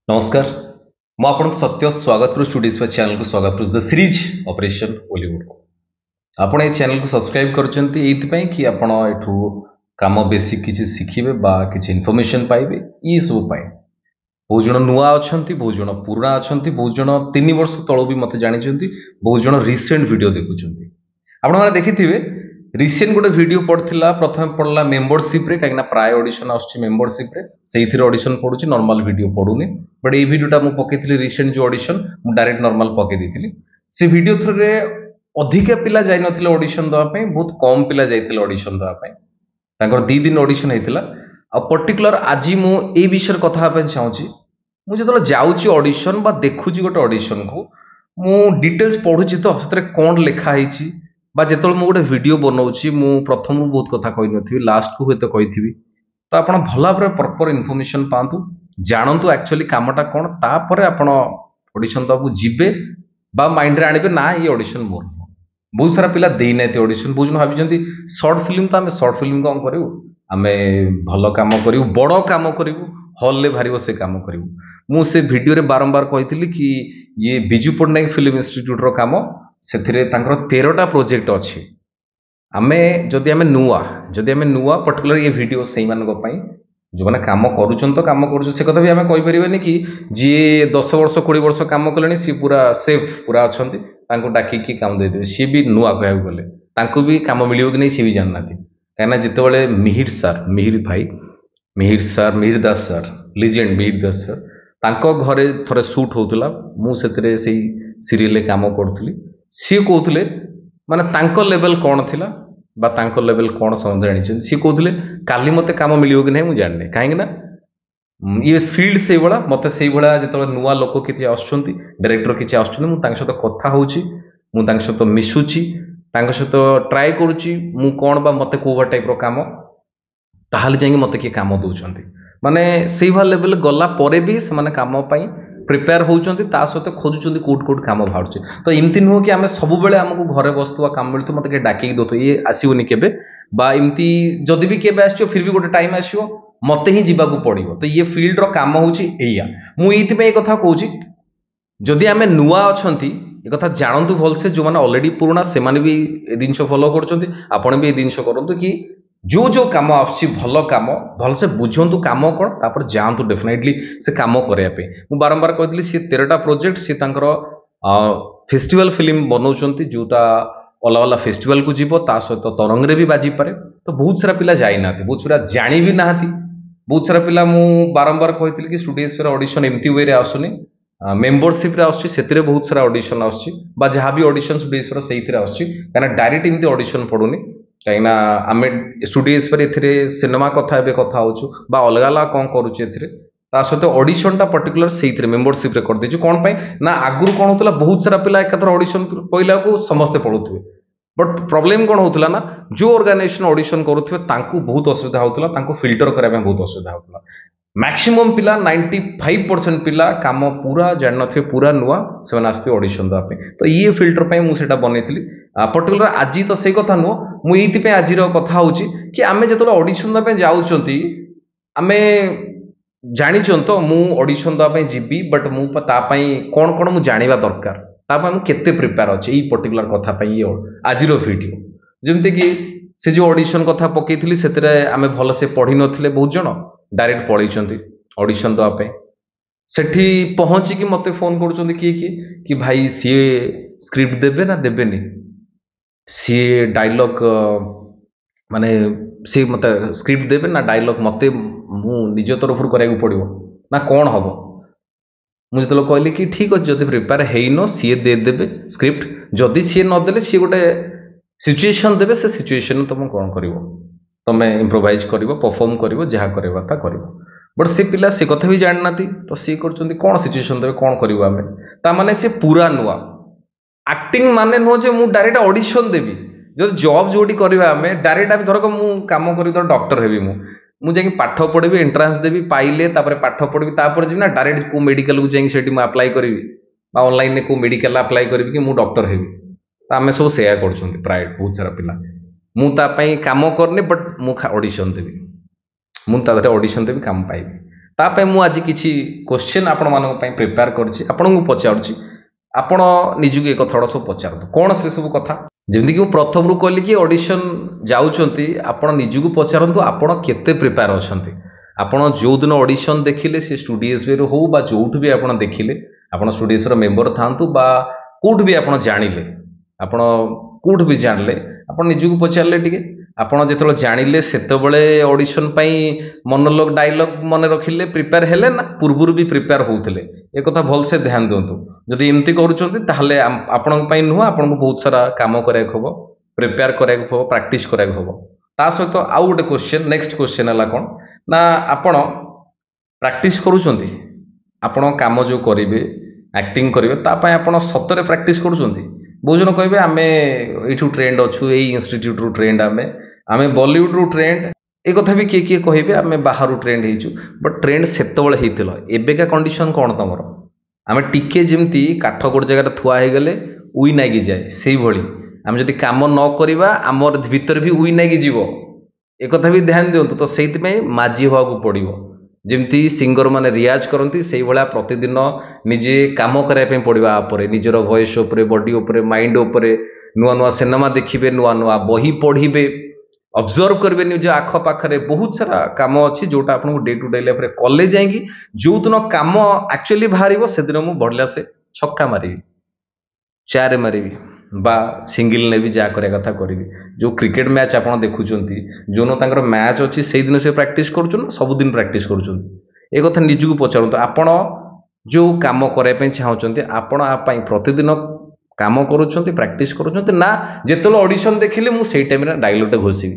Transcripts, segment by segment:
नमस्कार ମୁଁ ଆପଣଙ୍କୁ ସତ୍ୟ ସ୍ୱାଗତ କରୁ ଷ୍ଟୁଡିଓ ସ୍ପେସ୍ ଚ୍ୟାନେଲ को स्वागत करू द सीरीज ऑपरेशन हॉलीवुड को आपण ए चैनल को सब्सक्राइब करछंती एथि पई कि आपण एठू काम बेसिक किछि सिखिबे बा किछि इन्फॉर्मेशन पाइबे ई सब पई बहुत जण नुआ अछंती बहुत जण पुराना अछंती बहुत जण 3 वर्ष तळो भी मते जानिचंती बहुत जण रिसेंट वीडियो देखुचंती आपण माने देखिथिबे रिसेंट गोटे वीडियो पड़थिला प्रथम पड़ला मेंबरशिप रे काकना प्राय ऑडिशन आछि मेंबरशिप रे सेइथिर ऑडिशन पडुची नॉर्मल वीडियो पडुनी बट ए वीडियोटा मु पकेथिली रिसेंट जो ऑडिशन मु डायरेक्ट नॉर्मल पके देथिली से वीडियो थ्रू रे अधिक पिला जाय नथिले ऑडिशन दवा पई बहुत कम पिला जायथिले ऑडिशन दवा पई तांकर 2 दिन ऑडिशन हेतिला आ पर्टिकुलर आजि मु ए विषय कथा पे चाहूची मु जतलो जाउची ऑडिशन बा देखुची गोटे ऑडिशन को मु डिटेल्स पढुची तो सतरे कोन लेखा हेची बा जेतल मु गोटे वीडियो बनाउची मु प्रथम बहुत कथा कहि नथि लास्ट को हेते कहिथिबी तो आपण भला पर प्रॉपर इन्फॉर्मेशन पांतु जानंतु एक्चुअली कामटा कोन तापर आपण ऑडिशन दबु जिबे बा माइंड रे आनिबे ना ये ऑडिशन मोर बहुत सारा पिला देई नाते ऑडिशन बुझन भाबी जंती शॉर्ट फिल्म तो हमें शॉर्ट फिल्म कोन करिवु हमें भलो काम करिवु बड़ो काम करिवु हॉल ले भारीबो से काम करिवु मु से वीडियो रे बारंबार कहिथिली कि ये बिजू पटनायक फिल्म इंस्टीट्यूट रो काम सेथिरे तांकर 13टा प्रोजेक्ट अछि आमे जदि आमे नुआ पर्टिकुलर ये वीडियो सेही मान को पई जो माने काम करूछन तो काम करूछ से कथा भी आमे कहि परिबेनी कि जे 10 वर्ष 20 वर्ष काम कलेनी सी पूरा सेफ पूरा अछंती तांको डाकी की काम दे दे सी भी नुआ कहउ गले तांको भी काम मिलियो कि नै सी भी जाननाती काना जितेबेले मिहिर दास सर लीजेंड मिहिर दास सर तांको घरे थरे शूट होतला मु सेतरे सेही सीरियल काम करथली सी कहते माने तांको लेवल कौन थिला बा तांको लेवल कौन समझ जानी सी कहते काली मते काम मिलियो कि नहीं मुझे जानने कहीं ना ये फील्ड से बड़ा मते से बड़ा जिते नुआ लोक किसी आसुंच डायरेक्टर किसी आसुँच मुझे सहित कथा होची मु तांक सहित मिशुची तांक सहित ट्राए करुची मु कौन बा मते कोवा टाइप रो काम ताहाले जाई मते के काम दउचंती माने सेही भा लेवल गला परे भी से माने काम पई प्रिपेयर होउचंती ता सहित खोजुचंती कोट काम बाहरचे तो इमती नुह कि आमे सब बेले हमको घरे बसतुवा काम मिलतो मते के डाकी दतो ये आसीबोनी केबे बा इमती जदी भी केबे आछियो फिर भी गोटे टाइम आछियो मते ही जीवा को पड़िबो तो ये फील्ड रो काम होउची एया मु एथि पे कथा कहूची जदी आमे नुआ अछंती ए कथा जानंतु भलसे जो माने ऑलरेडी पुराना से माने भी ए दिनसो फॉलो करचंती आपण भी ए दिनसो करंतु कि जो काम आछि भल काम भल से बुझंतु काम कोन तापर जानतु डेफिनेटली से काम करया पे मु बारंबार कहतली से 13टा प्रोजेक्ट से तांकर फेस्टिवल फिल्म बनौचंती जोटा अला अला फेस्टिवल को जीवो ता सहित तरंग रे भी बाजी पारे तो बहुत सारा पिला जाई नाथि बहुत सारा जानी भी नाथि बहुत सारा पिला मु बारंबार कहतली कि स्टूडियोस पर ऑडिशन एमती वे रे आसुनी मेंबरशिप रे आछि सेतिरे बहुत सारा ऑडिशन आछि बा जहा भी ऑडिशन स्टूडियोस पर सेहिथिरे आछि काना डायरेक्ट एमती ऑडिशन पडुनी कहीं आम स्टूडियोस पर एथिरे सिनेमा कथा एबे कथा होचु बा अलग अलग कौन करूचे एथिरे ता सहित ऑडिशन टा पर्टिकुलर सेहिथिरे मेंबरशिप रे कर देजु कोन पई ना आगुर कोन होतला बहुत सारा पिला एकाथर ऑडिशन पहिला को समस्त पढुथबे बट प्रॉब्लम कोन होतला ना जो ऑर्गेनाइजेशन ऑडिशन करूथबे तांकू बहुत असुविधा होतला तांकू फिल्टर करबा बहुत असुविधा होतला मैक्सिमम पिला 95% पिला काम पूरा जान नथे पूरा नुआ से आसते ऑडिशन दवा पे तो ये फिल्टर पे मु सेटा बनेइथिली पर्टिकुलर आज तो से कथा नुह मु एथि पे आज रो कथा होची कि आमे जतलो ऑडिशन दवा पे जाउचंती आमे जानिचन तो मु ऑडिशन दवा पे जिबी बट मु ता पई कोन कोन मु जानिबा दरकार ता पई मु केते प्रिपेयर अछि ई पर्टिकुलर कथा पई ये आज रो वीडियो जेमते कि से जो ऑडिशन कथा पकेइथिली सेतरे आमे भलो से पढी नथिले बहुत जण डायरेक्ट पळैचंती ऑडिशन दवा पे सेठी पहुंची कि मते फोन करूचंती कि भाई सी स्क्रिप्ट देबे ना देबेनी सी डायलॉग माने सी मते स्क्रिप्ट देबे ना डायलॉग मते मु निज तरफ करिया को पड़िबो ना कोन हबो मुझे तो कहले कि ठीक अछि जदी प्रिपेयर हेइनो सी दे देबे स्क्रिप्ट जदी सी न देले सी गोटे सिचुएशन देबे से सिचुएशन तुम कोन करिवो तमे इम्प्रोवाइज करिवो परफॉर्म करिवो जहा करबा ता करिवो बट से पिला से कथा भी जाननाती तो सी करचंती कोन सिचुएशन देबे कोन करिवो आमे ता माने से पूरा नुआ एक्टिंग माने नो जे मु डायरेक्ट ऑडिशन देबी जो जॉब जोडी करबा आमे डायरेक्ट आमे धरको मु काम करी तो डॉक्टर हेबी मु जाई पाठ पढबी एंट्रेंस देबी पाइले तापर पाठ पढबी तापर जिना डायरेक्ट को मेडिकल को जाई सेठी मु अप्लाई करबी बा ऑनलाइन ने को मेडिकल अप्लाई करबी कि मु डॉक्टर हेबी ता आमे सब सेया करचंती प्राय बहुत सारा पिला मु ता पई काम करने बट मु ऑडिशन देबी मु ता ऑडिशन देबी काम पाइबी तापाई मु आज किसी क्वेश्चन आपण मानक पई प्रिपेयर करछि आपन को पचारुछि आपण निजुक एक कथा सब पचारतु कौन से सब कथा जेमती कि मु प्रथम रु कहली कि ऑडिशन जाउछंती आपण निजुक पचारंतु आपण केते प्रिपेयर अछंती आपण जो दिन ऑडिशन देखिले से स्टूडियोस रो हो बा जोठ भी आपण देखिले आपण स्टूडियोस रो मेंबर थांतु बा कोठ भी आपण जानिले आपण कोठ भी जानले आपण निजुक पचारले टिके आपण जेतबेले जानिले सेतबेले ऑडिशन पई मोनोलॉग डायलॉग मन रखिले प्रिपेयर हेले ना पूर्वरु भी प्रिपेयर होउतले ए कथा भल से ध्यान दंतु जदि एमती करूचंती ताहले आपण पई नुह आपण को बहुत सारा काम करे खबो प्रिपेयर करे खबो प्रैक्टिस करे खबो ता सहित आउ गोटे क्वेश्चन नेक्स्ट क्वेश्चन हला कोन ना आपण प्रैक्टिस करूचंती आपण काम जो करिवे एक्टिंग करिवे ता पई आपण सतरे प्रैक्टिस करूचंती बहुत जन कहे आम यू ट्रेंड अच्छु यही इंस्टीट्यूट रु ट्रेंड आम बॉलीवुड रु ट्रेंड एक कथा भी किए कहे आम बाहर ट्रेंड हो बट ट्रेंड सेतबले होता एवेका कंडीशन कौन तुम आम टिके जमी काठ गोटे जगह थुआ हो गले उई नागी जाए से भाई आम जब कम न करवा आम भितर भी उई नागी जीव एक कथा भी ध्यान दिंतु तो से माझी हवा को पड़ो जमती सिंगर माने रियाज करती से भाया प्रतिदिन निजे काम करने पड़ा निजर वॉइस उपरे बॉडी उपरे माइंड उपरे नुआ नुआ सिनेमा देखिए नुआ नुआ बही पढ़े ऑब्जर्व करेंगे निज आख पाखे बहुत सारा काम अच्छी जोटा आपको डे टू डे लाइफ रे कले जाएंगी जो दिन काम एक्चुअली बाहर से दिन मुझे बढ़िया से छक्का मारि चार मारि बा सिंगल ने भी जहाँ करने कथा करी जो क्रिकेट मैच आप देखुं जो न मैच अच्छी से दिन से प्रैक्टिस कर सबुदिन प्रैक्टिस कर एक कथा निजक पचारत आपण जो काम करने चाहते आपण प्रतिदिन काम करुँच प्रैक्टिस करुँच ना जिते ऑडिशन देखिले मुझे से टाइम डायलॉग घोषिबी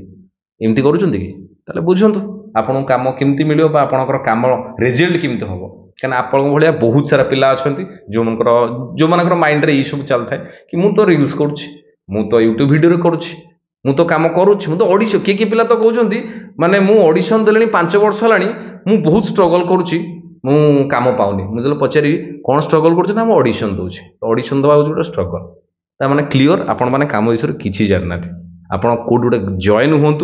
एमती करुँच कि बुझु आपन काम केमती मिलो आपंकर काम रिजल्ट केमती हम क्या आपण भाया बहुत सारा पिला अच्छा जो मनकर माइंड रे सब चलता है कि मुझे तो रिल्स करुँच तो यूट्यूब वीडियो करुँच तो काम करुँच तो ऑडिशन किए पिला तो कहते माने मु ऑडिशन देले 5 वर्ष है मु बहुत स्ट्रगल करुँची मु काम पाऊनी मुझे पचारि कौन स्ट्रगल कर ऑडिशन दूचे तो ऑडिशन दवा गोटे स्ट्रगल ता माने क्लीयर आपण माने काम विषय किसी जानना आपण कोड गोटे जॉइन हूँ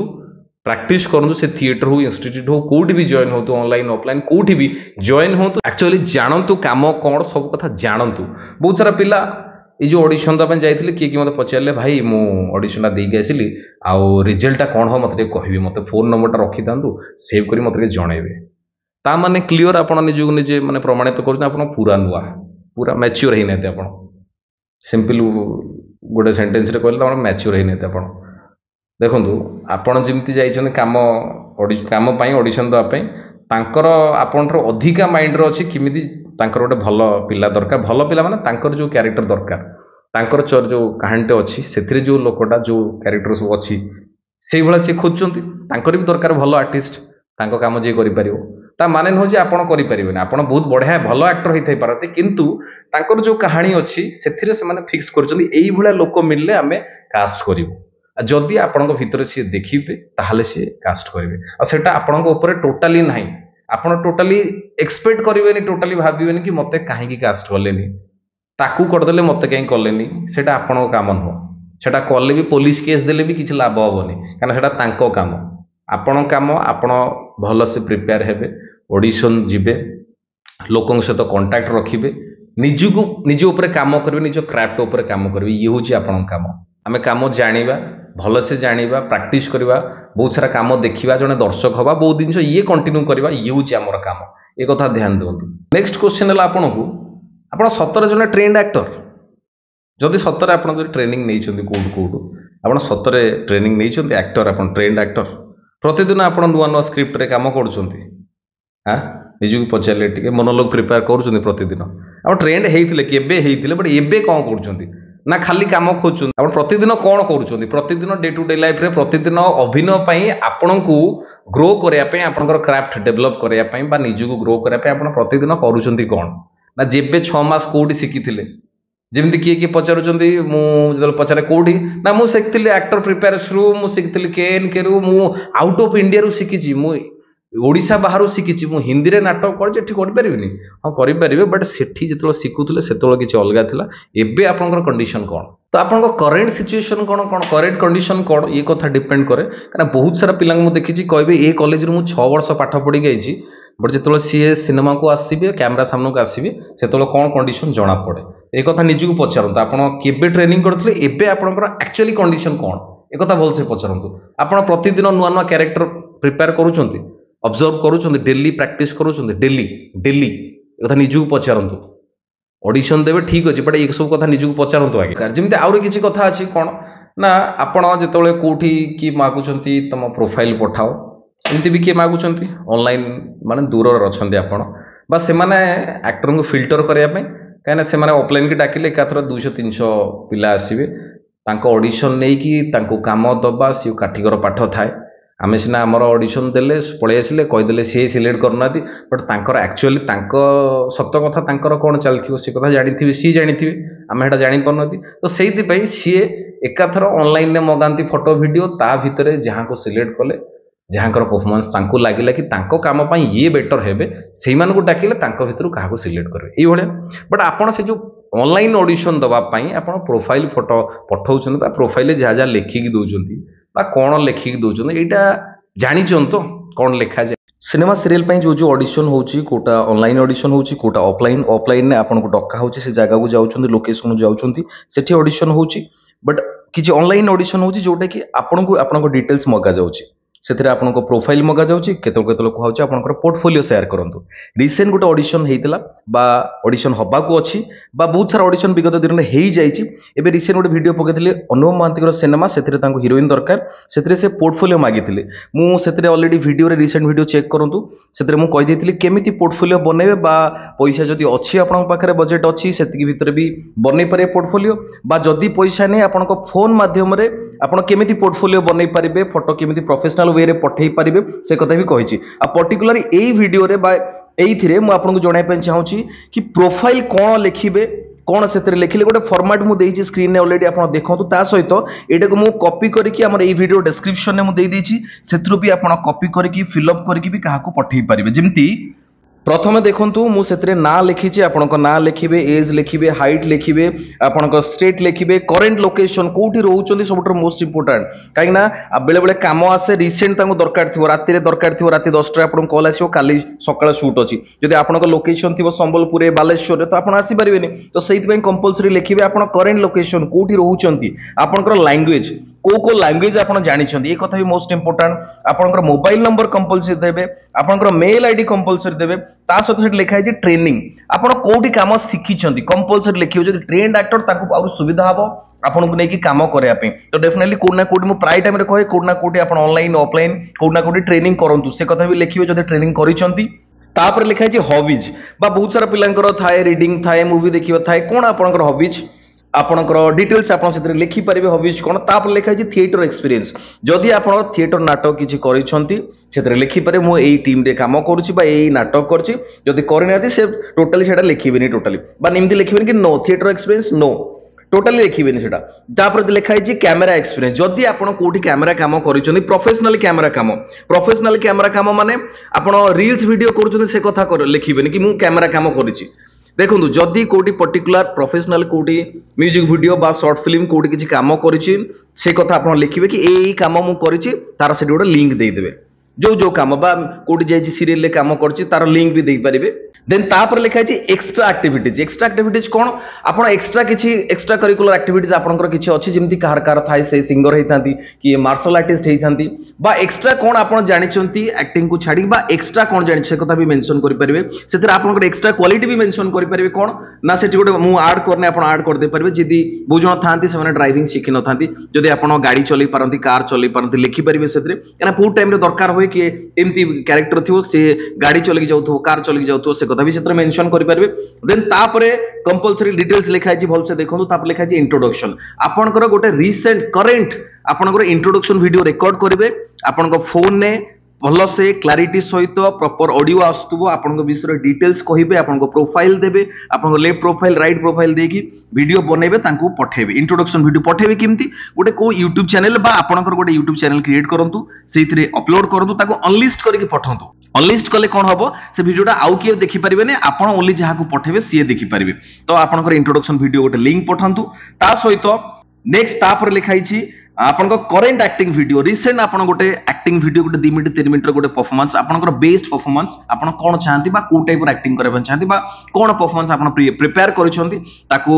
प्रैक्टिस करूँ से थिएटर हो इंस्टीट्यूट हो कौटी भी जॉइन हो ऑनलाइन ऑफलाइन कौटी भी जॉइन हो एक्चुअली जानतु काम कौन सब कथा जानतु बहुत सारा पिला ये जो ऑडिशन दवा जाइए किए मत पचारे भाई मु ऑडिशन देके आसली आउ रिजल्टा कौन हो मत कह मत फोन नंबरटा रखी था सेव कर मत जनइबे ता माने क्लीयर आप निजक निजे माने प्रमाणित कर पूरा नुआ पूरा मैच्योर होना आप सिंपल गोटे सेंटेंस रे कहले मैच्योर होना आप देखु आपड़ जमी जाइए काम काम ऑडिशन देवाई तांकर आपंटर अधिका माइंड रो अच्छी किमिति तांकर गोटे भल पिला दरकार भल पिला माने तांकर जो कैरेक्टर दरकार तांकर जो कहानीटे अच्छी से जो लोकटा जो कैरेक्टर सब अच्छी से भाया सी खोजुंट तांकर भी दरकार भल आर्टिस्ट तांको काम जी करिपारिबो ता माने नुह जे आपण करि परिबेनी आपण बहुत बढ़िया भल एक्टर होई थाई पारते किंतु तांकर जो कहानी अच्छी सेथिरे से माने फिक्स करचंदी एई भलिया लोक मिलले आमे कास्ट करिवो जदि आपण भितर सी देखिबे ताहले सी कास्ट करेंगे और सेटा आपण ऊपर टोटाली नहीं आपण टोटाली एक्सपेक्ट करेंगे टोटाली भावेनि कि मते कहीं कास्ट कलेनी ताकू करदेले मते कहीं कलेनी सेटा आपण काम नुह सेटा कले भी पुलिस केस देले भी किछि लाभ हेबनी कारण सेटा तांको काम आपण काम आपण भल से प्रिपेयर हेबे ऑडिशन जिबे लोकों सहित कांटेक्ट रखिबे निजको निज ऊपर काम करेंगे निज क्राफ्ट ऊपर काम करेंगे ये हूँ आपण काम आमे काम जानिबा भल से जानिबा प्रैक्टिस करवा बहुत सारा काम देखा जड़े दर्शक हवा बहुत जिन ये कंटिन्यू करवा ये हूँ आमर काम ये कथा ध्यान दिंतु नेक्स्ट क्वेश्चन है आपन को आप सतर जड़े ट्रेंड एक्टर जदि सतरे आप ट्रेनिंग नहीं कौट कौट आप सतरे ट्रेनिंग नहीं एक्टर आप ट्रेंड एक्टर प्रतिदिन आप नुआ नुआ स्क्रिप्ट रे काम कर हाँ निजक पचारे टे मोनोलॉग प्रिपेयर कर प्रतिदिन आप ट्रेंड होते कि बट एबे कौन कर ना खाली काम खोजुन आप प्रतिदिन कौन कर प्रतिदिन डे टू डे लाइफ रे प्रतिदिन अभिनय आपण को ग्रो करने आपंकर क्राफ्ट डेभलप करने निजक ग्रो करने प्रतिदिन करुँच कौन ना जेबे 6 मास कौटी शिखी जमी किए पचारूँ मुझे पचारे कौटी ना मुझे एक्टर प्रिपेयर रु मुझे केएन के रु आउट ऑफ इंडिया रु शिखी मु ओडिशा बाहर शिखी मु हिंदी रे नाटक करें हाँ करें बट सेठी जो शिखुले से किसी अलग था एबे आपंकर कंडीशन कौन तो आप करेन्ट सिचुएशन कौन कौन करेन्ट कंडीशन कौन ये कथा डिपेंड करे कहीं बहुत सारा पिला देखी कहे ये कॉलेज रू 6 वर्ष पाठ पढ़ी गई बट जो सी सिनेमा को आसवे कैमेरा सामने को आसवे से कौन कंडीशन जना पड़े एक कथा निजक पचारत आपे ट्रेनिंग करते एबे आपंकर एक्चुअली कंडीशन कौन एक कथा भलसे पचारत आप प्रतिदिन नुआ नुआ कैरेक्टर प्रिपेयर करुँच ऑब्जर्व करुँच डेली प्रैक्टिस करुँच डेली डेली कथा निजक पचारत ऑडिशन देवे ठीक अच्छे बट ये सब कथा निजक पचारत आगे जमी आउरी किसी कथा अच्छी कौन ना आपण जो कौटी कि मागुंट तुम प्रोफाइल पठाओ एमती भी किए मागुंट ऑनलाइन माने दूर अच्छा आपण बा से एक्टर को फिल्टर करने कहीं से ऑफलाइन की डाकिले एकाथर 200-300 पिला आसवे ऑडिशन नहीं कि काम दबा सी काठिकर पाठ थाए आम सीना आमर ऑडिशन देले पलि आसिले कहीदेले सी सिलेक्ट करना बट एक्चुअली सत कथा कौन चलती सी कथा जानी सी जानी आम एटा जापार तो से सी एकाथर ऑनलाइन मगाती फोटो वीडियो ता भितर जहाँ को सिलेक्ट कले जहाँ परफॉर्मेंस लगे कि काम ये बेटर हे से डाकिले भितर क्या सिलेक्ट करेंगे ये बट आपड़ से जो ऑनलाइन ऑडिशन दवापाई आप प्रोफाइल फोटो पठाऊँ प्रोफाइल जहाँ जहाँ लेखिकी दौरान कौन लेखिकी दौरान यहाँ जान तो कौन लिखा जाए सिनेमा सीरियल जो जो ऑडिशन होची कोटा ऑनलाइन ऑडिशन होची कोटा ऑफलाइन ऑफलाइन ने आपन को डका होची से जगह को जाउछंती लोकेशन को जाउछंती सेठी ऑडिशन होची बट किछि ऑनलाइन ऑडिशन होची जोटा कि आपन को डिटेल्स मगा जाउची से आपको प्रोफाइल मगा जाऊँगी केतल कहूँ आपंकर पोर्टफोलियो शेयर करूँ रिसेंट गोटे ऑडिशन होता बा ऑडिशन हवा को अच्छी बहुत सारा ऑडिशन विगत दिन में हो जाए रिसेंट गोटे वीडियो पकई अनुपम महांती सिनेमा से हिरोइन दरकार से पोर्टफोलियो मागिले मुझे already video recent video check करूँ से कहीदी केमी पोर्टफोलियो बनइबे बा पैसा जदि अच्छी आपन पाखे बजेट अच्छी से भितर भी बनई पारे पोर्टफोलियो बा जदि पैसा नहीं आपण फोन माध्यम केमी पोर्टफोलियो बनई पारे फोटो केमी प्रोफेशनल वे रे पठेई पारिबे से कथा भी कहिछि आ पर्टिकुलर एई वीडियो रे बा एइथिरे मु आपन को जणाय पे चाहूछि कि प्रोफाइल कोन लिखिबे कोन सेतरे लिखिले गोटे फॉर्मेट मु देइछि स्क्रीन ने ऑलरेडी आपन देखंतु ता सहित एटा को मु कॉपी करके हमर एई वीडियो डिस्क्रिप्शन ने मु देइ दैछि सेत्रु भी आपन कॉपी करके फिल अप करके भी काहा को पठेई पारिबे जेमति प्रथमे देखंतु मु सेतरे ना लिखिछि आपन को ना लिखिबे एज लिखिबे हाइट लिखिबे आपन को स्टेट लिखिबे करेंट लोकेशन कोठी रहउचंदी सबटर मोस्ट इंपोर्टेंट काहे ना बेले बेले काम आसे रिसेंट तांको दरकार थिवो राति रे दरकार थिवो राति 10 टा आपन कॉल आसीओ काली सकाळ शूट अछि जदि आपन को लोकेशन थिवो संबलपुर बालेश्वर रे तो आपन आसी परिबेनी तो सेहित पय कंपलसरी लिखिबे आपन करेंट लोकेशन कोठी रहउचंदी आपन को लैंग्वेज को लैंग्वेज आपन जानि छंदी ए कथा भी मोस्ट इंपोर्टेंट आपन को मोबाइल नंबर कंपलसरी देबे आपन को मेल आईडी कंपलसरी देबे ता सहित लिखा है ट्रेनिंग आपन कोठी काम शिखी कंपलसरी लिखियो जो ट्रेन्ड एक्टर ताको आउर सुविधा हबो आपन को नेकी काम करया पे तो डेफिनेटली कोड ना कोड मु प्राय टाइम रे कहे कोड ना कोड आपन ऑनलाइन ऑफलाइन कोड ना कोड ट्रेनिंग करंतु से कथा भी लिखियो जो ट्रेनिंग करिसंती तापर लिखा है हॉबीज बा बहुत सारा पिलांकर थाए रीडिंग थाए मूवी देखियो थाए कोन आपनकर हॉबीज आपनकर डिटेल्स आपन से लिखि पारिबे हॉबीज कोन तापर लिखा है थिएटर एक्सपीरियंस जदि आपन थिएटर नाटक किछि करिसंती सेतरे लिखि पारे मु एई टीम रे काम करूछि बा एई नाटक करछि जदि करिनाथि से टोटली सेटा लिखिबेनी टोटली बा निमति लिखिबेनी कि नो थिएटर एक्सपीरियंस नो टोटली लिखिबेनी सेटा तापर लिखा है कैमरा एक्सपीरियंस जदि आपन कोठी कैमरा काम करिसंती प्रोफेशनल कैमरा काम माने आपन रील्स वीडियो करूछंती से कथा लिखिबेनी कि मु कैमरा काम करिछि देखो जदि कोटी पर्टिकुलर प्रोफेशनल कोटी म्यूजिक वीडियो बा शॉर्ट फिल्म कोटी किछि काम करिछि से कथा आपन लिखिबे कि एई काम मु करिछि तार से गोटे लिंक दे देबे जो जो काम बा कोटी जाई सीरियल ले काम करछि तार लिंक भी दे पारिबे देन तापर लिखा है एक्स्ट्रा एक्टिविटीज कौन आपन एक्स्ट्रा किछि एक्स्ट्रा करिकुलर एक्टिविटीज आपनकर किछि अछि जेमति कार कार थाए से सिंगर हेतांती कि मार्शल आर्टिस्ट हेतांती बा एक्स्ट्रा कौन आपन जानिचंती एक्टिंग को छाडी बा एक्स्ट्रा कौन जानि से कथा भी मेंशन करि परिबे सेतिर आपनकर एक्स्ट्रा क्वालिटी भी मेंशन करि परिबे कौन ना सेठी गोटे मु ऐड करने आपन ऐड कर दे परिबे जदि बुझन थांती से ड्राइविंग शिखि न थांती जदि आपन गाड़ी चलै पारंती कार चलै पारंती लिखि परिबे सेतिर एना बहुत टाइम रे दरकार होय कि एमती कैरेक्टर थिवो से गाड़ी चलै जाउथो कार चलै जाउथो से कथा भी सेतिर मेंशन करि परिबे देन तापरे कंपलसरी डिटेल्स लिखा छि भल से देखंतु तापर लिखा छि इंट्रोडक्शन आपनकर गोटे रिसेंट करेंट आपनकर इंट्रोडक्शन वीडियो रिकॉर्ड करिवे आपनकर फोन ने भल से क्लारिटी सहित प्रॉपर ऑडियो आसुव आपण विषय डिटेल्स कहिबे आपण प्रोफाइल देबे आपण लेफ्ट प्रोफाइल राइट प्रोफाइल देकी वीडियो बनेबे तांको पठेबे इंट्रोडक्शन वीडियो पठेबे केमती गोटे को यूट्यूब चैनल बा आपणकर गोटे यूट्यूब चैनल क्रिएट करंतु सेइथिरे अपलोड करंतु ताको अनलिस्ट करके पठंतु अनलिस्ट कले कोन हबो से वीडियोटा आउ किए देखि परिबेने आपण ओनली जहा को पठेबे सी देखि परिबे तो आपणकर इंट्रोडक्शन वीडियो गोटे लिंक पठंतु ता सहित नेक्स्ट तापर लिखाई छी आपन करेंट एक्टिंग वीडियो रिसेंट आपन गोटे एक्टिंग वीडियो गोटे 2 मिनिट 3 मिनिट गोटे परफॉर्मेंस आपन बेस्ट परफॉर्मेंस आपन कोन चाहंती बा को टाइप एक्टिंग करबा चाहंती बा कोन परफॉर्मेंस आपन प्रिपेयर करिसंती ताको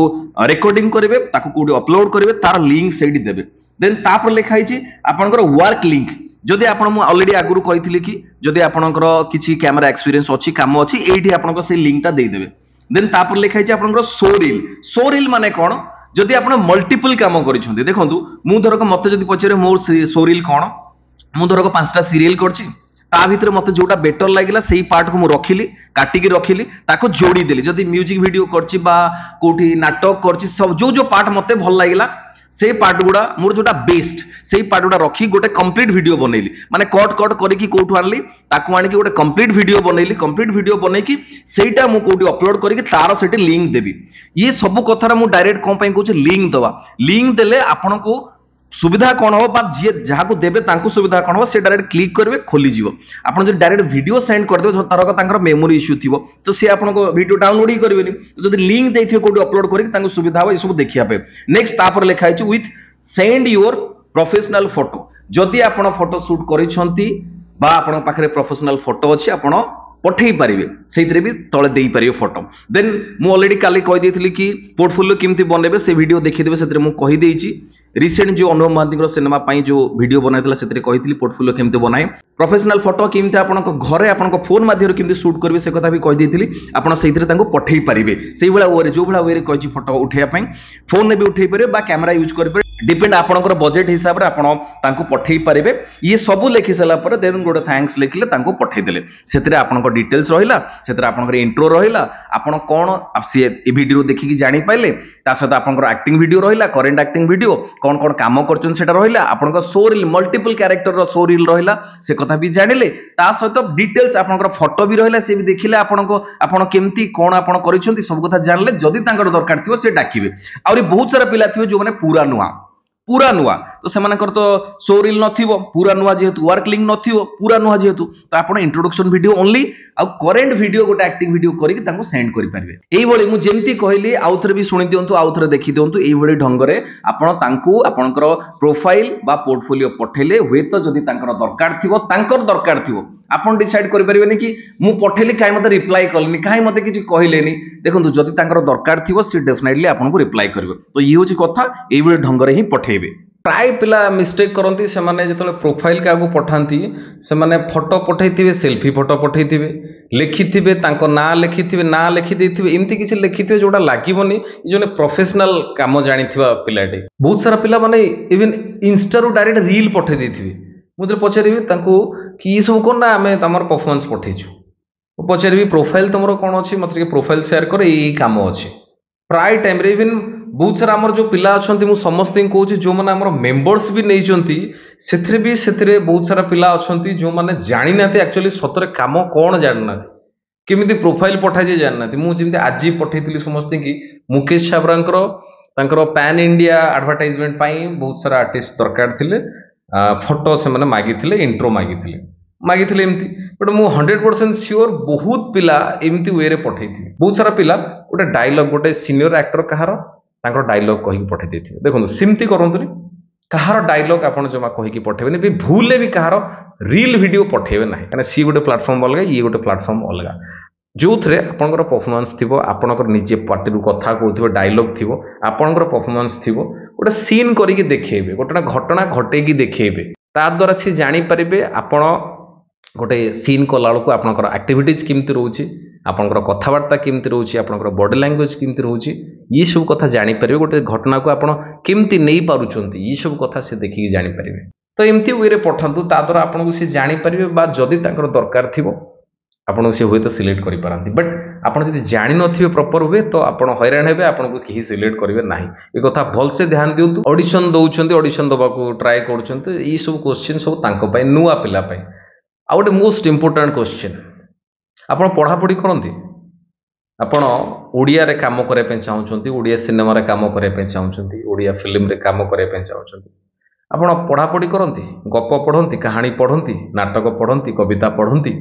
रिकॉर्डिंग करिवे ताको कोडी अपलोड करिवे तार लिंक सेडी देबे देन तापर लिखाई छी आपन वर्क लिंक जदि आपण मु ऑलरेडी आगुरु कहितली कि जदि आपनकर किछि कैमरा एक्सपीरियंस अछि काम अछि एठी आपन से लिंकटा दे देबे देन तापर लिखाई छी आपन सो रील माने कोन जदि आपण मल्टीपल काम करिसंती देखंतु मु धरक मते जदि पछरे मोर सो रील कोन मु धरक 5टा सीरियल करछि ता भितर मते जोटा बेटर लागिला सेही पार्ट को मु रखिली काटिकी रखिली ताको जोड़ी देली जदि म्यूजिक वीडियो करछि बा कोठी नाटक करछि सब जो पार्ट मते भल लागिला से पार्ट गुडा मोर जोटा बेस्ट से पार्ट गुडा रखी गोटे कंप्लीट वीडियो बनैली माने कट करिकी कोठु आनली ताको आनिकी गोटे कंप्लीट वीडियो बनैली कंप्लीट वीडियो बनैकी सेटा मु कोठी अपलोड करिकी तार सेठी लिंक देबी ये सब कथारा मु डायरेक्ट कोन पई कहूछ लिंक दवा लिंक देले आपन को सुविधा कौन हो बा जे जहाँ को देबे तांको सुविधा कौन हो से डायरेक्ट क्लिक करबे खोली जीवो आपण जो डायरेक्ट वीडियो सेंड कर देबे तारक तांकर मेमोरी इश्यू थिवो तो से आपण को वीडियो डाउनलोड ही करबेनी जदि लिंक देथियो कोडी अपलोड करिक तांको सुविधा हो ए सब देखिया पे नेक्स्ट तापर लिखा है with send your professional photo जदि आपण फोटो शूट करिसंती बा आपण पाखरे प्रोफेशनल फोटो अछि आपण पठेई पारिबे सेइतरे भी तळे देई पारिबे फोटो देन मु ऑलरेडी काली कहि देथिली कि पोर्टफोलियो केमती बनेबे से वीडियो देखि देबे सेतरे मु कहि देइची रिसेंट जो अनुभव महांती सिनेमा पाई जो वीडियो बनाइतला सेतरे कहितली पोर्टफोलियो केमती बनाए प्रोफेशनल फोटो केमती आपनको घरे आपनको फोन माध्यम केमती शूट करबे से कथा भी कहि देइतली आपण सेइतरे तांको पठेई पारिबे सेइ भला ओरे जो भला ओरे कहिची फोटो उठेया पई फोन ने भी उठेई पारिबे बा कैमरा यूज करबे डिपेंड आपनकर बजेट हिसाब रे आपण तांको पठेई पारिबे ये सब लेखि सला पर देन गोटे थैंक्स लिखले तांको पठेई देले सेतरे आपनकर डिटेल्स रहिला सेतरे आपनकर इंट्रो रहिला आपण कोन से ए वीडियो देखि कि जानि पाइले ता सहित आपनकर एक्टिंग वीडियो रहिला करेंट एक्टिंग वीडियो कोन कोन काम करचन सेटा रहिला आपनकर सो रील मल्टीपल कैरेक्टर रो सो रील रहिला से कथा भी जानिले ता सहित डिटेल्स आपनकर फोटो भी रहिला से भी देखिले आपण केमती कोन आपण करिसंती सब कथा जानले जदि तांकर दरकार थिवो से डाकिबे आउरी बहुत सारा पिला थिवो जो माने पूरा नुआ तो सेमानकर तो सो रील नथिवो पूरा नुआ जेहेतु वर्क लिंक नथिवो पूरा नुआ जेहेतु तो आपण इंट्रोडक्शन वीडियो ओनली आ करेंट वीडियो गोटे एक्टिंग वीडियो करिक तांको सेंड करि परिबे एई भली मु जेंती कहली आउथरे भी सुनि दियंतु आउथरे देखि दियंतु एई भली ढंगरे आपण तांको आपनकर प्रोफाइल बा पोर्टफोलियो पठेले हुए तो जदि तांकर दरकार थिवो आपण डिसाइड करि परिबेनी कि मु पठेली काई मते रिप्लाई करलनी काई मते किछि कहिलेनी देखंतु जदि तांकर दरकार थिवो से डेफिनेटली आपण को रिप्लाई करबे तो ये होची कथा एई भली ढंगरे ही पठेबे प्राय पिला मिस्टेक करती से माने जतले प्रोफाइल का आगु पठांती से माने फोटो पठैथिबे सेल्फी फोटो पठैथिबे लिखिथिबे तांको ना लिखिथिबे ना लिखि देथिबे एमती किछि लिखिथिबे जोडा लागिबोनी जोने प्रोफेशनल काम जानिथिबा पिलाटे बहुत सारा पिला माने इवन इंस्टा रो डायरेक्ट रील पठै देथिबे मुझे पचारिबे तांको कि ई सब कोन ना हमें तमर परफॉर्मेंस पठैछु पचारिबे प्रोफाइल तमरो कोन अछि मतलब कि प्रोफाइल शेयर करे ई काम अछि प्राय टाइम रे इवन बहुत सारा आमर जो पिला अच्छा मुझे समस्त कहूँ जो मैंने आम मेम्बर्स भी नहीं से बहुत सारा पिला अच्छा जो मैंने जानी ना एक्चुअली सतरे कम कौन जानी ना केमी प्रोफाइल पठाई जानी ना मुझे आज पठेली समस्त की मुकेश छाबरांकर पैन इंडिया एडवर्टाइजमेंट बहुत सारा आर्टिस्ट दरकार थे फोटो से मैंने मागी इंट्रो मागी एमती बट मु 100% श्योर बहुत पिला एमती वे रे पठे बहुत सारा पिला गोटे डायलॉग गोटे सीनियर एक्टर कहार डायलॉग कहीकि पठे देथिबे देखो सिमती करंतुनी कहार डायलॉग आपण जमा कहीकि पठेबेनी भी भूले भी कहार रील वीडियो पठेबे नाही काना सी गोटे प्लेटफॉर्म अलगा ये गोटे प्लेटफॉर्म अलगा जो थे आपनकर परफॉर्मेंस थिबो आपनकर निजे पार्टी रु कथा कहउथिबो डायलॉग थिबो आपनकर परफॉर्मेंस थिबो गोटे सीन करिकि देखेबे गोटे घटना घटेकि देखेबे ता द्वारा सी जानि परिबे आपण गोटे सीन कला बेलू आपनकर एक्टिविटीज केमती रोचे आपनकर कथबार्ता केमती रोचे आपनकर बॉडी लैंग्वेज केमती रोचे ये सब कथा जानि परिबे गोटे घटना को आपण केमती नै पारुचंती ये सब कथा से देखि जानि परिबे तो एमती वे रे पठंतु ता द्वारा आपन को से जानि परिबे बा जदी तांकर दरकार थिबो आपन से हुए तो सिलेक्ट करि पारंती बट आपन जदी जानि नथिबे प्रॉपर हुए तो आपन हैरान हेबे आपन को केही सिलेक्ट करिवे नाही ए कथा भल से ध्यान दियंतु ऑडिशन दउचंती ऑडिशन दबा को ट्राई करचंती ई सब क्वेश्चन सब तांको पय नुवा पिला पय ଆଉ ଗୋଟେ ମୋस्ट ଇମ୍पोर्टाट क्वेश्चन ଆପଣ ପଢ଼ାପଢ଼ି କରନ୍ତି ଆପଣ ଓଡ଼ିଆରେ କାମ କରିବା ପାଇଁ ଚାହୁଁଛନ୍ତି ଓଡ଼ିଆ ସିନେମାରେ କାମ କରିବା ପାଇଁ ଚାହୁଁଛନ୍ତି ଓଡ଼ିଆ ଫିଲ୍ମରେ କାମ କରିବା ପାଇଁ ଚାହୁଁଛନ୍ତି ଆପଣ ପଢ଼ାପଢ଼ି କରନ୍ତି ଗପ ପଢ଼ନ୍ତି କାହାଣୀ ପଢ଼ନ୍ତି ନାଟକ ପଢ଼ନ୍ତି କବିତା ପଢ଼ନ୍ତି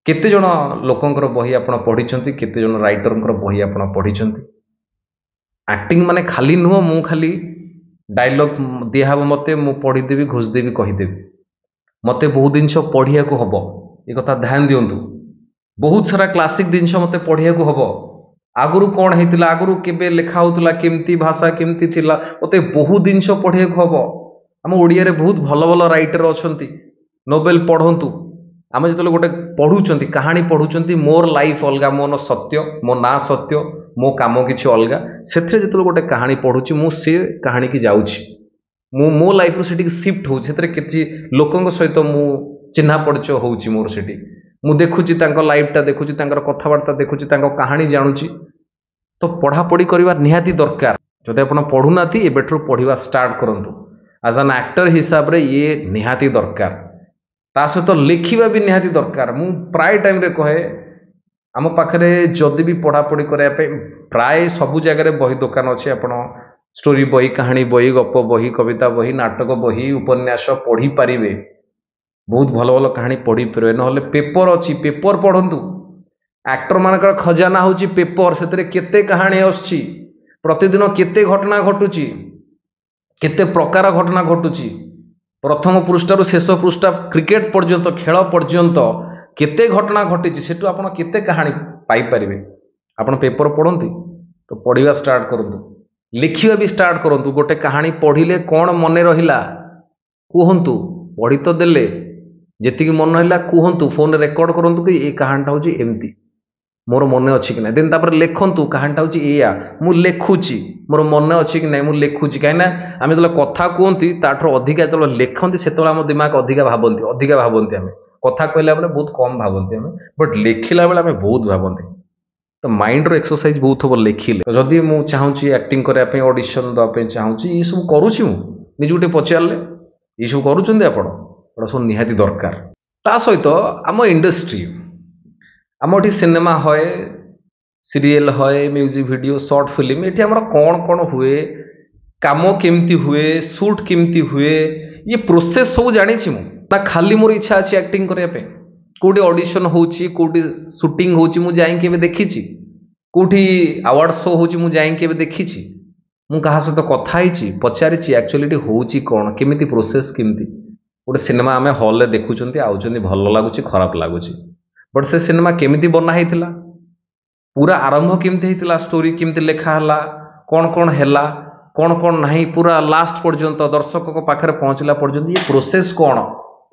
କେତେ ଜଣ ଲୋକଙ୍କର ବହି ଆପଣ ପଢ଼ିଛନ୍ତି କେତେ ଜଣ ରାଇଟରଙ୍କର ବହି ଆପଣ ପଢ଼ିଛନ୍ତି ଆକ୍ଟିଂ ମାନେ ଖାଲି ନୁହଁ ମୁଁ ଖାଲି ଡାଇଲଗ୍ ଦିଆହେବ ମୋତେ ମୁଁ ପଢ଼ିଦେବି ଘୋଷିଦେବି କହିଦେବି ମୋତେ ବହୁତ ଜିନିଷ ପଢ଼ିବାକୁ ହବ ଏ କଥା ଧ୍ୟାନ ଦିଅନ୍ତୁ ବହୁତ ସାରା କ୍ଲାସିକ ଜିନିଷ ମୋତେ ପଢ଼ିବାକୁ ହବ ଆଗରୁ କ'ଣ ହେଇଥିଲା ଆଗରୁ କେବେ ଲେଖା ହେଉଥିଲା କେମିତି ଭାଷା କେମିତି ଥିଲା ମୋତେ ବହୁତ ଜିନିଷ ପଢ଼ିବାକୁ ହବ ଆମ ଓଡ଼ିଆରେ ବହୁତ ଭଲ ଭଲ ରାଇଟର ଅଛନ୍ତି ନୋବେଲ ପଢ଼ନ୍ତୁ ଆମେ ଯେତେବେଳେ ଗୋଟେ ପଢ଼ୁଛନ୍ତି କାହାଣୀ ପଢ଼ୁଛନ୍ତି ମୋର ଲାଇଫ୍ ଅଲଗା ମୋ ସତ୍ୟ ମୋ ନାଁ ସତ୍ୟ ମୋ କାମ କିଛି ଅଲଗା ସେଥିରେ ଯେତେବେଳେ ଗୋଟେ କାହାଣୀ ପଢ଼ୁଛି ମୁଁ ସେ କାହାଣୀକି ଯାଉଛି ମୁଁ ମୋ ଲାଇଫରୁ ସେଠିକି ସିଫ୍ଟ ହେଉଛି ସେଥିରେ କିଛି ଲୋକଙ୍କ ସହିତ ମୁଁ ଚିହ୍ନା ପରିଚୟ ହେଉଛି ମୋର ସେଠି ମୁଁ ଦେଖୁଛି ତାଙ୍କ ଲାଇଫଟା ଦେଖୁଛି ତାଙ୍କର କଥାବାର୍ତ୍ତା ଦେଖୁଛି ତାଙ୍କ କାହାଣୀ ଜାଣୁଛି ତ ପଢ଼ାପଢ଼ି କରିବା ନିହାତି ଦରକାର ଯଦି ଆପଣ ପଢ଼ୁନାହାନ୍ତି ଏବେଠାରୁ ପଢ଼ିବା ଷ୍ଟାର୍ଟ କରନ୍ତୁ ଆଜ୍ ଆନ୍ ଆକ୍ଟର ହିସାବରେ ଇଏ ନିହାତି ଦରକାର ତା ସହିତ ଲେଖିବା ବି ନିହାତି ଦରକାର ମୁଁ ପ୍ରାୟ ଟାଇମରେ କହେ ଆମ ପାଖରେ ଯଦି ବି ପଢ଼ାପଢ଼ି କରିବା ପାଇଁ ପ୍ରାୟ ସବୁ ଜାଗାରେ ବହି ଦୋକାନ ଅଛି ଆପଣ ଷ୍ଟୋରି ବହି କାହାଣୀ ବହି ଗପ ବହି କବିତା ବହି ନାଟକ ବହି ଉପନ୍ୟାସ ପଢ଼ିପାରିବେ ବହୁତ ଭଲ ଭଲ କାହାଣୀ ପଢ଼ିପାରିବେ ନହେଲେ ପେପର ଅଛି ପେପର ପଢ଼ନ୍ତୁ ଆକ୍ଟର ମାନଙ୍କର ଖଜାନା ହେଉଛି ପେପର ସେଥିରେ କେତେ କାହାଣୀ ଆସୁଛି ପ୍ରତିଦିନ କେତେ ଘଟଣା ଘଟୁଛି କେତେ ପ୍ରକାର ଘଟଣା ଘଟୁଛି ପ୍ରଥମ ପୃଷ୍ଠାରୁ ଶେଷ ପୃଷ୍ଠା କ୍ରିକେଟ ପର୍ଯ୍ୟନ୍ତ ଖେଳ ପର୍ଯ୍ୟନ୍ତ କେତେ ଘଟଣା ଘଟିଛି ସେଠୁ ଆପଣ କେତେ କାହାଣୀ ପାଇପାରିବେ ଆପଣ ପେପର ପଢ଼ନ୍ତି ତ ପଢ଼ିବା ଷ୍ଟାର୍ଟ କରନ୍ତୁ ଲେଖିବା ବି ଷ୍ଟାର୍ଟ କରନ୍ତୁ ଗୋଟେ କାହାଣୀ ପଢ଼ିଲେ କ'ଣ ମନେ ରହିଲା କୁହନ୍ତୁ ପଢ଼ି ତ ଦେଲେ ଯେତିକି ମନେ ରହିଲା କୁହନ୍ତୁ ଫୋନରେ ରେକର୍ଡ କରନ୍ତୁ କି ଏ କାହାଣୀଟା ହେଉଛି ଏମିତି ମୋର ମନେ ଅଛି କି ନାହିଁ ଦେନ୍ ତାପରେ ଲେଖନ୍ତୁ କାହାଣୀଟା ହେଉଛି ଏଇଆ ମୁଁ ଲେଖୁଛି ମୋର ମନେ ଅଛି କି ନାହିଁ ମୁଁ ଲେଖୁଛି କାହିଁକିନା ଆମେ ଯେତେବେଳେ କଥା କୁହନ୍ତି ତାଠାରୁ ଅଧିକା ଯେତେବେଳେ ଲେଖନ୍ତି ସେତେବେଳେ ଆମ ଦିମାଗ ଅଧିକା ଭାବନ୍ତି ଆମେ କଥା କହିଲା ବେଳେ ବହୁତ କମ୍ ଭାବନ୍ତି ଆମେ ବଟ୍ ଲେଖିଲା ବେଳେ ଆମେ ବହୁତ ଭାବନ୍ତି ତ ମାଇଣ୍ଡର ଏକ୍ସରସାଇଜ ବହୁତ ହବ ଲେଖିଲେ ଯଦି ମୁଁ ଚାହୁଁଛି ଆକ୍ଟିଂ କରିବା ପାଇଁ ଅଡିସନ ଦେବା ପାଇଁ ଚାହୁଁଛି ଏସବୁ କରୁଛି ମୁଁ ନିଜକୁ ଟିକେ ପଚାରିଲେ ଏସବୁ କରୁଛନ୍ତି ଆପଣ ଏଗୁଡ଼ା ସବୁ ନିହାତି ଦରକାର ତା ସହିତ ଆମ ଇଣ୍ଡଷ୍ଟ୍ରି ଆମ ଏଠି ସିନେମା ହଏ ସିରିଏଲ ହଏ ମ୍ୟୁଜିକ୍ ଭିଡ଼ିଓ ସର୍ଟ ଫିଲ୍ମ ଏଠି ଆମର କ'ଣ କ'ଣ ହୁଏ କାମ କେମିତି ହୁଏ ସୁଟ୍ କେମିତି ହୁଏ ଇଏ ପ୍ରୋସେସ୍ ସବୁ ଜାଣିଛି ମୁଁ ନା ଖାଲି ମୋର ଇଚ୍ଛା ଅଛି ଆକ୍ଟିଂ କରିବା ପାଇଁ କେଉଁଠି ଅଡିସନ ହେଉଛି କେଉଁଠି ସୁଟିଂ ହେଉଛି ମୁଁ ଯାଇକି କେବେ ଦେଖିଛି କେଉଁଠି ଆୱାର୍ଡ଼ ଶୋ ହେଉଛି ମୁଁ ଯାଇକି କେବେ ଦେଖିଛି ମୁଁ କାହା ସହିତ କଥା ହେଇଛି ପଚାରିଛି ଆକ୍ଚୁଆଲି ଏଠି ହେଉଛି କ'ଣ କେମିତି ପ୍ରୋସେସ୍ କେମିତି ଗୋଟେ ସିନେମା ଆମେ ହଲ୍ରେ ଦେଖୁଛନ୍ତି ଆଉଛନ୍ତି ଭଲ ଲାଗୁଛି ଖରାପ ଲାଗୁଛି ବଟ୍ ସେ ସିନେମା କେମିତି ବନା ହେଇଥିଲା ପୁରା ଆରମ୍ଭ କେମିତି ହେଇଥିଲା ଷ୍ଟୋରି କେମିତି ଲେଖା ହେଲା କ'ଣ ହେଲା କ'ଣ ନାହିଁ ପୁରା ଲାଷ୍ଟ ପର୍ଯ୍ୟନ୍ତ ଦର୍ଶକଙ୍କ ପାଖରେ ପହଞ୍ଚିଲା ପର୍ଯ୍ୟନ୍ତ ଇଏ ପ୍ରୋସେସ୍ କ'ଣ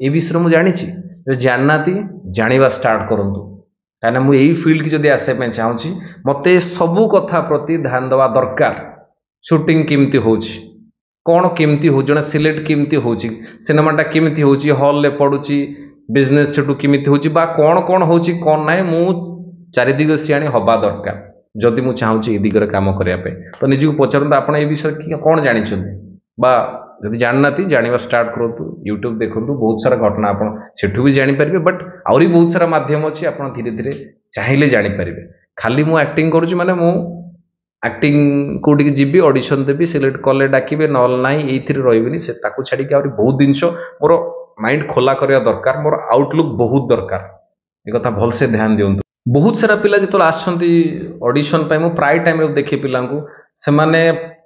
ଏ ବିଷୟରେ ମୁଁ ଜାଣିଛି ଯଦି ଜାଣିନାହାନ୍ତି ଜାଣିବା ଷ୍ଟାର୍ଟ କରନ୍ତୁ କାହିଁକିନା ମୁଁ ଏଇ ଫିଲ୍ଡକି ଯଦି ଆସିବା ପାଇଁ ଚାହୁଁଛି ମୋତେ ସବୁ କଥା ପ୍ରତି ଧ୍ୟାନ ଦେବା ଦରକାର ସୁଟିଂ କେମିତି ହେଉଛି କ'ଣ କେମିତି ହେଉଛି ଜଣେ ସିଲେକ୍ଟ କେମିତି ହେଉଛି ସିନେମାଟା କେମିତି ହେଉଛି ହଲ୍ରେ ପଡ଼ୁଛି ବିଜନେସ୍ ସେଠୁ କେମିତି ହେଉଛି ବା କ'ଣ ହେଉଛି କ'ଣ ନାହିଁ ମୁଁ ଚାରିଦିଗ ସିଆଣି ହେବା ଦରକାର ଯଦି ମୁଁ ଚାହୁଁଛି ଏ ଦିଗରେ କାମ କରିବା ପାଇଁ ତ ନିଜକୁ ପଚାରନ୍ତୁ ଆପଣ ଏ ବିଷୟରେ କ'ଣ ଜାଣିଛନ୍ତି ବା ଯଦି ଜାଣିନାହାନ୍ତି ଜାଣିବା ଷ୍ଟାର୍ଟ କରନ୍ତୁ ୟୁଟ୍ୟୁବ ଦେଖନ୍ତୁ ବହୁତ ସାରା ଘଟଣା ଆପଣ ସେଠୁ ବି ଜାଣିପାରିବେ ବଟ୍ ଆହୁରି ବହୁତ ସାରା ମାଧ୍ୟମ ଅଛି ଆପଣ ଧୀରେ ଧୀରେ ଚାହିଁଲେ ଜାଣିପାରିବେ ଖାଲି ମୁଁ ଆକ୍ଟିଂ କରୁଛି ମାନେ ମୁଁ ଆକ୍ଟିଂ କେଉଁଠିକି ଯିବି ଅଡିସନ ଦେବି ସିଲେକ୍ଟ କଲେ ଡାକିବେ ନହେଲେ ନାହିଁ ଏଇଥିରେ ରହିବିନି ସେ ତାକୁ ଛାଡ଼ିକି ଆହୁରି ବହୁତ ଜିନିଷ ମୋର ମାଇଣ୍ଡ ଖୋଲା କରିବା ଦରକାର ମୋର ଆଉଟଲୁକ୍ ବହୁତ ଦରକାର ଏ କଥା ଭଲସେ ଧ୍ୟାନ ଦିଅନ୍ତୁ ବହୁତ ସାରା ପିଲା ଯେତେବେଳେ ଆସୁଛନ୍ତି ଅଡିସନ ପାଇଁ ମୁଁ ପ୍ରାୟ ଟାଇମରେ ଦେଖେ ପିଲାଙ୍କୁ ସେମାନେ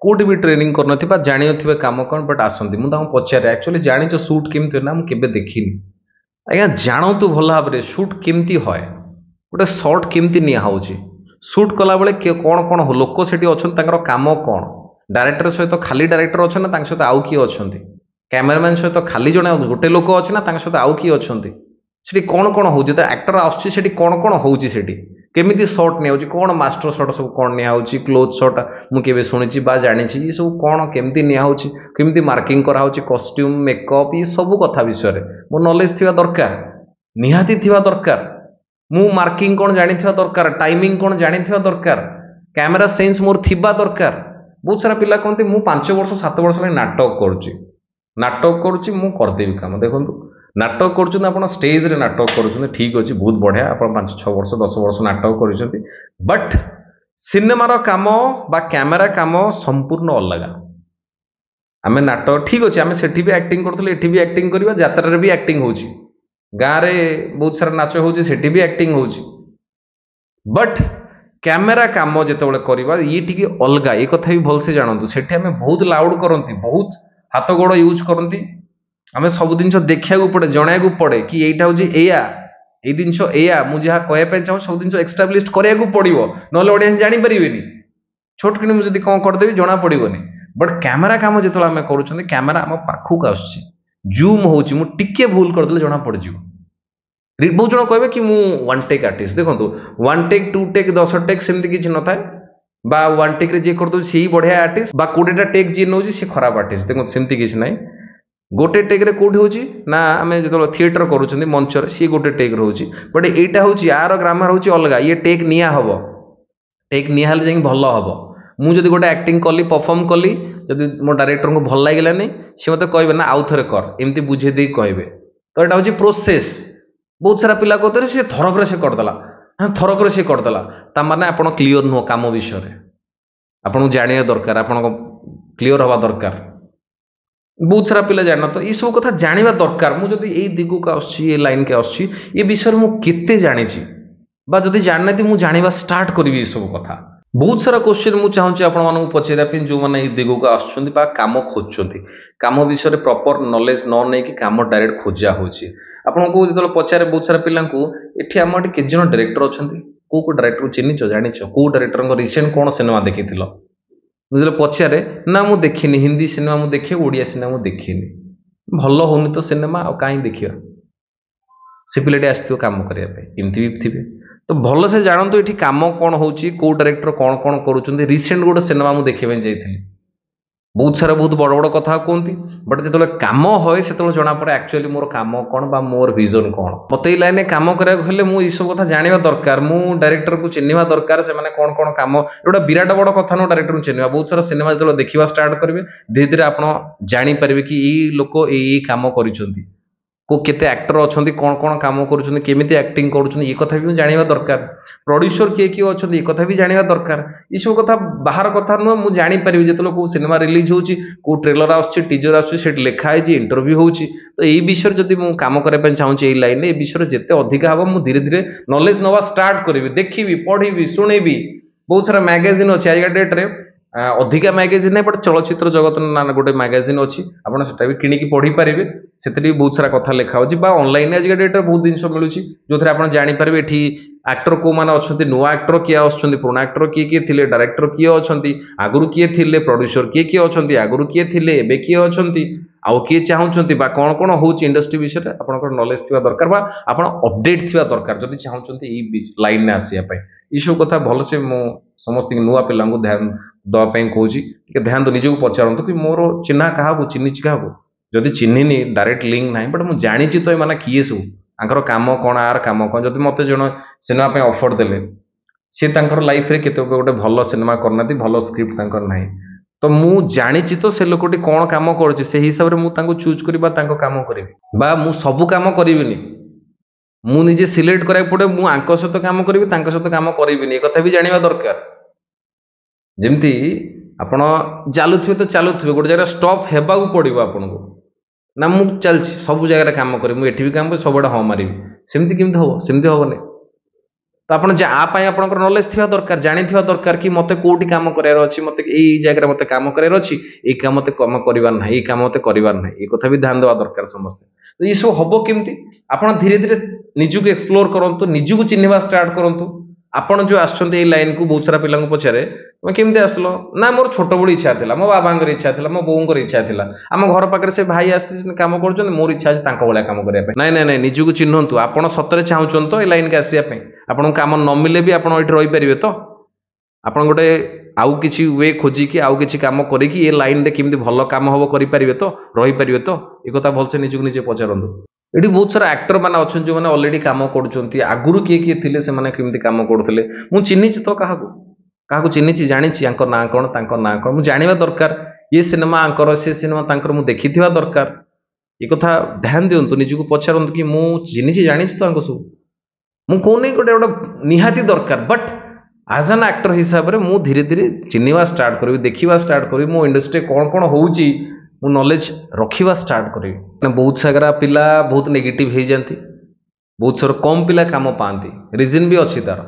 କେଉଁଠି ବି ଟ୍ରେନିଂ କରିନଥିବେ ବା ଜାଣିନଥିବେ କାମ କ'ଣ ବଟ୍ ଆସନ୍ତି ମୁଁ ତାଙ୍କୁ ପଚାରେ ଆକ୍ଚୁଆଲି ଜାଣିଛ ସୁଟ୍ କେମିତି ହୁଏ ନା ମୁଁ କେବେ ଦେଖିନି ଆଜ୍ଞା ଜାଣନ୍ତୁ ଭଲ ଭାବରେ ସୁଟ୍ କେମିତି ହୁଏ ଗୋଟେ ସର୍ଟ କେମିତି ନିଆ ହେଉଛି ସୁଟ୍ କଲାବେଳେ କ'ଣ ଲୋକ ସେଠି ଅଛନ୍ତି ତାଙ୍କର କାମ କ'ଣ ଡାଇରେକ୍ଟର ସହିତ ଖାଲି ଡାଇରେକ୍ଟର ଅଛନ୍ତି ନା ତାଙ୍କ ସହିତ ଆଉ କିଏ ଅଛନ୍ତି କ୍ୟାମେରାମ୍ୟାନ୍ ସହିତ ଖାଲି ଜଣେ ଗୋଟେ ଲୋକ ଅଛି ନା ତାଙ୍କ ସହିତ ଆଉ କିଏ ଅଛନ୍ତି ସେଠି କ'ଣ ହେଉଛି ତ ଆକ୍ଟର ଆସୁଛି ସେଠି କ'ଣ ହେଉଛି ସେଠି କେମିତି ସର୍ଟ ନିଆଯାଉଛି କ'ଣ ମାଷ୍ଟର ସର୍ଟ ସବୁ କ'ଣ ନିଆହେଉଛି କ୍ଲୋଜ୍ ସର୍ଟ ମୁଁ କେବେ ଶୁଣିଛି ବା ଜାଣିଛି ଏ ସବୁ କ'ଣ କେମିତି ନିଆହେଉଛି କେମିତି ମାର୍କିଂ କରାହେଉଛି କଷ୍ଟ୍ୟୁମ୍ ମେକଅପ୍ ଏ ସବୁ କଥା ବିଷୟରେ ମୋ ନଲେଜ ଥିବା ଦରକାର ନିହାତି ଥିବା ଦରକାର ମୁଁ ମାର୍କିଂ କ'ଣ ଜାଣିଥିବା ଦରକାର ଟାଇମିଂ କ'ଣ ଜାଣିଥିବା ଦରକାର କ୍ୟାମେରା ସେନ୍ସ ମୋର ଥିବା ଦରକାର ବହୁତ ସାରା ପିଲା କହନ୍ତି ମୁଁ 5 ବର୍ଷ 7 ବର୍ଷ ହେଲାଣି ନାଟକ କରୁଛି ମୁଁ କରିଦେବି କାମ ଦେଖନ୍ତୁ नाटक करुछन आपण स्टेज रे नाटक करुछन ठीक अछि बहुत बढ़िया आपण 5-6 वर्ष 10 वर्ष नाटक करिसथि बट सिनेमार काम बा कैमेरा काम संपूर्ण अलग आम नाटक ठीक अच्छे आम सेठी भी एक्टिंग करथले एठी भी एक्टिंग करबा यात्रा रे भी एक्टिंग होची गाँव रे बहुत सारा नाच होची सेठी भी एक्टिंग होची बट कैमेरा काम जेतेबेले करबा ये टिके अलगा ए कथा भी भल से जानतु सेठी आम बहुत लाउड करंती बहुत हाथ गोड़ यूज करंती आम सब जिन देखा पड़े जनाया पड़े कि यहीटा हूँ एया ये जिन एया मुझे कहवाई चाहूँ सब जिन एक्सटाब्लीश कराया पड़ो ना ऑडियंस जापर छोट कि मुझे कौन करदेवी जना पड़ोनी बट कैमेरा काम जो आम कर कैमेरा आम पाखक आसूम होके भूल करदे जना पड़ बहुत जन कहे कि मुझे वन टेक आर्टिस्ट देखो वन टेक 2 टेक 10 टेक सेमती किसी न था बा वन टेक जी करदे सी बढ़िया आर्टिस्ट बा 20टा टेक जी नौ सी खराब आर्टिस्ट देखो सेमती किसी ना गोटे टेक रे कोठी होची ना आम जो थिएटर करूँ मंच सी गोटे टेक रोचे बट यहाँ हूँ यार ग्रामर हूँ अलग ये टेक निया हम टेक निया जा भल हम मुझे गोटे एक्टिंग कली परफॉर्म कली जब मो डायरेक्टर को भल लगे सी मत कहे ना आउ थे कर एमती बुझे दे कहे तो यहाँ हूँ प्रोसेस बहुत सारा पिला कहते सी थरक से करदेला थरक से करदेला ताने आप क्लीयर नुह कम विषय आपको जाना दरकार आप क्लीयर हवा दरकार बहुत सारा पिला जान तो ये सब कथा जाना दरकार मुझे यही दिग को आसुच्छी लाइन के आसुच्छी ये विषय मुझे जानी जदि जाना मुझे जाना स्टार्ट करी ये सब कथा बहुत सारा क्वेश्चन मुझे चाहूँगी आपको पचारे जो मैंने दिग को आसुच्च कम खोजुंट कम विषय प्रॉपर नॉलेज न नहीं कम डायरेक्ट खोजा होको जो पचारे बहुत सारा पिला ये आम के जन डायरेक्टर अच्छा कौ डायरेक्टर चिन्ह जानी कौ डायरेक्टर रिसेंट कौन सिनेमा देखी बुझे पचारे ना मुझे देखनी हिंदी सिनेमा मुझे देखे ओडिया सिनेमा मुझे देखनी भल होनी तो सिनेमा आ कहीं देखा से पिलाटी आसो कम करने एमती भी थे तो भल से जानतु ये कम कौन हो डायरेक्टर कौन कौन करुँच रिसेंट गोटे सिनेमा मुझे देखा जाइए बहुत सारा बहुत बड़ बड़ कथा कहती बट जो कम हुए से जना पड़े एक्चुअली मोर कम कौन बा मोर विजन कौन मत ये लाइन कम कराया मुझे सब कथा जाना दरकार मु डायरेक्टर को चिन्हवा दरकार से कौन कौन कम गोटे विराट बड़ कथा नो डायरेक्टर को चिन्हवा बहुत सारा सिनेमा जो देखा स्टार्ट करेंगे धीरे धीरे आप जापर कि ये लोक ये कम कर को केते एक्टर अच्छा कौन कौन कम करमी एक्टिंग कर कथा भी जाना दरकार प्रोड्यूसर किए किए अच्छा ये कथा भी जाना दरकार ये सब कथा बाहर कथा नुह मुझे जापर जो कौ सिनेमा रिलीज होची कौ ट्रेलर आसुच्छी टीजर आसुच्छी लिखाई इंटरव्यू होची तो यही विषय जब मुझे कम करने चाहूँगी ये लाइन ये विषय जिते अधिक हम मुझे धीरे धीरे नॉलेज नवा स्टार्ट करी देखी पढ़ी शुणी बहुत सारा मैगजीन अच्छी आज डेट्रे अधिका मैगजीन नहीं बट चलचित्र जगत ना गोटे मैगजीन अच्छी आपटा भी किणिकी पढ़ी पारे से बहुत सारा कथा लिखा हो ऑनलाइन आज डेट्रे बहुत जिन मिलूँ जो थे आप जापर ये एक्टर कौ मैंने अच्छा नुआ एक्टर किए पुराना एक्टर किए किए थे डायरेक्टर किए अच्छा आगुरी किए थे प्रोड्यूसर किए किए अच्छा आगुरी किए थे एवं किए अच्छा आउ किए चाहूँगी कौन कौन हो इंडस्ट्री विषय में आप नॉलेज थी दरकार आप अपडेट थी दरकार जब चाहूँगी ये लाइन में आसापी ये सब कथा भल से मु समस्त नुआ पिला ध्यान दवाई कौन ध्यान तो निजक पचारत कि मोर चिन्ह क्या चिन्ह क्या जदि चिन्हनी डायरेक्ट लिंक ना बट मुझे जानी तो ये किए सब आंकर कम कौन आर कम कौन जब मत जन सिनेमा ऑफर देले सी लाइफ रे केते गोटे भल सिनेमा करना भल स्क्रिप्ट ना तो मु जानी तो से लोकटी कौन कम कर हिसाब से मुझे चूज कर कम करी मु सबू कम करी मु निजे सिलेक्ट करा पड़े मुझे सहित कम करी सहित कम करी ये कथा भी जाना दरकार जमती आपण चलुवे तो चलुवे गोटे जगह स्टॉप होगा पड़ो आपन को ना मुझे चलती सब जगह कम करी मुझे भी कम सब हाँ मारि सेमती केमती हम सेमती हेनी तो आप नॉलेज थी दरकार जानी दरकार कि मत कौटी कम करार अच्छी मत यही जगह मत कम करार अच्छी ये काम मत कम करार ना ये काम मत करार ना ये कथा भी ध्यान देवा दरकार समस्ते तो ये सब हम केमती आप धीरे धीरे निजक एक्सप्लोर करूँ निजक चिन्हवा स्टार्ट करूँ आपण जो आसछन्ते ए लाइन को बहुत सारा पिला पचारे तुम केमती आसलो ना मोर छोट बड़ी इच्छा था मो बाबांकर इच्छा था मो बोर इच्छा था आम घर पाखे से भाई आस कम कर मोर इच्छा अच्छे भाया कम करने ना ना ना निजक चिन्हतु आपड़ सतरे चाहूँ तो ये लाइन के आसापी आपन कम न मिले भी आप रहीपर तो आप गोटे आउ कि वे खोजिकी आउ कि कम करी लाइन रे केमती भल कम हम करें तो रहीपर तो ये कथा भलसे निजक निजे पचारतु ये बहुत सारा एक्टर मैंने अच्छा जो मैंने अलरेडी कम कर आगुरी किए किए थे से केमती कम करुले मुझे चिन्हिची तो क्या चिन्हिची जानी ना कौन ना कौन मुझे जाना दरकार ये सिनेमा आंकर से सिनेमा मुझे देखी दरकार ये कथा ध्यान दिंतु निजको पचारतु कि मुझे जानी तो सब मुझे गोटे गोटे निहाती दरकार बट एज एन एक्टर हिसाब से मुझे धीरे धीरे चिन्हवा स्टार्ट करी देखा स्टार्ट करी मो इंडस्ट्री कौन कौन होची मु नॉलेज रखा स्टार्ट करी बहुत सारा पिला बहुत नेगेटिव हो जाती बहुत सारा कम पिला काम पाती रिजन भी अच्छी तार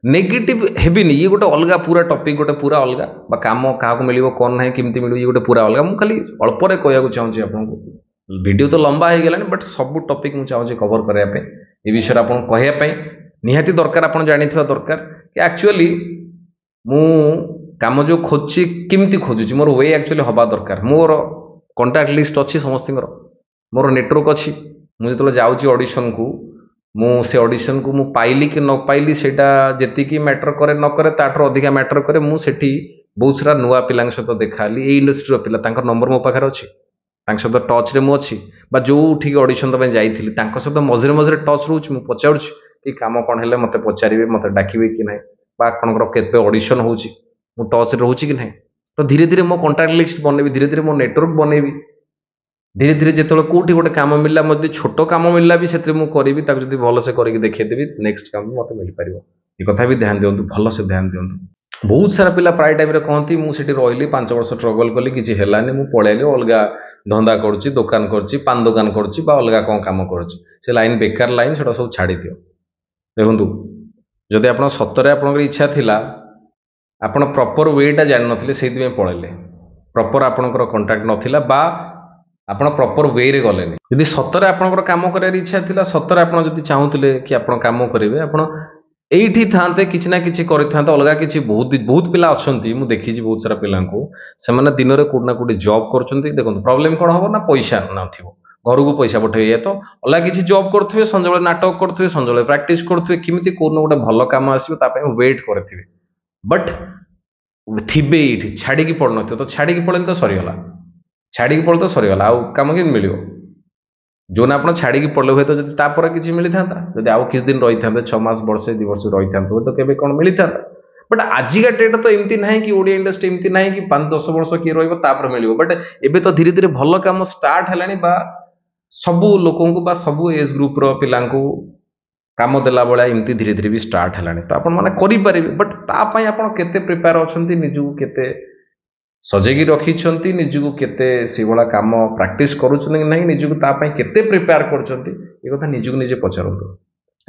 नेगेटिव हेबिनी ये गोटे अलग पूरा टॉपिक गोटे पूरा अलग बा काम क्या मिल कौन ना केमती मिल ये गोटे पूरा अलग मुझे खाली अल्परे कहूँ चाहूँगी आपको वीडियो तो लंबा हो गलानी बट सब टॉपिक मुझे चाहूँगी कवर करने ये विषय आप कहवाई निहाती दरकार आप जानी दरकार कि एक्चुअली मु काम जो खोजुची केमती खोजुची मोर वे एक्चुअली हवा दरकार मोर कॉन्टैक्ट लिस्ट अच्छी समस्त मोर नेटवर्क अच्छी मुझे जो जाऊँगी ऑडिशन को से ऑडिशन को मु पाइली कि न पाइली सेटा जेतिकी मैटर करे न करे ताठर अधिका मैटर करे मुझे बहुत सारा नुआ पिला सहित देखाली ये इंडस्ट्री पिला नंबर मो पाखे अच्छी सहित टच रे मुझे जो ठीक ऑडिशन जाइली सहित मझे मझे टच रोचे मुझे पचारूँ कि कम कौन है मत पचारे मत डाकबे कि ना आपंकर केते ऑडिशन हो टच रोचे कि ना तो धीरे धीरे मो कॉन्टैक्ट लिस्ट बनैबी धीरे धीरे मो नेटवर्क बनैबी धीरे धीरे जो कौटी गोटे कम मिलला मत छोट कम मिलला भी से करी जब भल से करके देखदेवी नेक्स्ट काम मत मिल पार ये कथा भी ध्यान दिंतु भल से ध्यान दिंतु बहुत सारा पिला प्राय टाइम कहती मुझे रही 5 वर्ष स्ट्रगल कली किसी है मुझे पलैली अलग धंदा करुच्ची दुकान करुच्ची पान दुकान करुच्ची अलग कौन कम करुच्ची से लाइन बेकार लाइन से सब छाड़ दियो देखु जदि आप सतरे आप इच्छा थिला आपण प्रॉपर वेटा जान नथिले सेति में पळेले प्रॉपर आपणकर कांटेक्ट नथिला बा आपण प्रॉपर वे रे गलेनी यदि सतरे आपणकर काम करार इच्छा थिला सतरे आपण जदि चाहूतिले कि आपण काम करिवे आपण एठी थांते किछि ना किछि करिथांते अलगा किछि बहुत बहुत पिला अछंती मु देखि जी बहुत सारा पिलांको से माने दिन रे कोड ना कोड जॉब करचंती देखो प्रॉब्लम कोन हबो ना पैसा नथिबो घर को पैसा पठे तो अलग किसी जॉब करुवे संजय नाटक करुवे संजय प्रैक्टिस करुवे किमिति कोन गोटे भल कम आसो वेट करेंगे बट थे ये छाड़ी पड़ न तो छाड़ी पड़े तो सरीगला छाड़ी पड़े तो सरीगला आउ कम कि मिल जो ना आप छाड़ी पड़े हुए तो तापर किसी मिली था जब आउ किस दिन रही था 6 मास वर्षे 2 वर्ष रही था तो केबे कौन मिली था बट आजिका डेट तो एमती ना कि ओडिया इंडस्ट्री एमती ना कि 5-10 वर्ष किए रही मिल बट एबे तो धीरे धीरे भल कम स्टार्ट है सबू लोकों को सबू एज ग्रुप रो पिलां को काम देला बेला एमती धीरे धीरे भी स्टार्ट है तो आपण माने करि परिबे बट तापाई आपण केते प्रिपेयर अछंती निजु केते सजेगी रखिछंती निजु केते से बडा काम प्रैक्टिस करूछन कि नहीं निजु तापाई केते प्रिपेयर करछंती ए कथा निजु निजे पचारंतु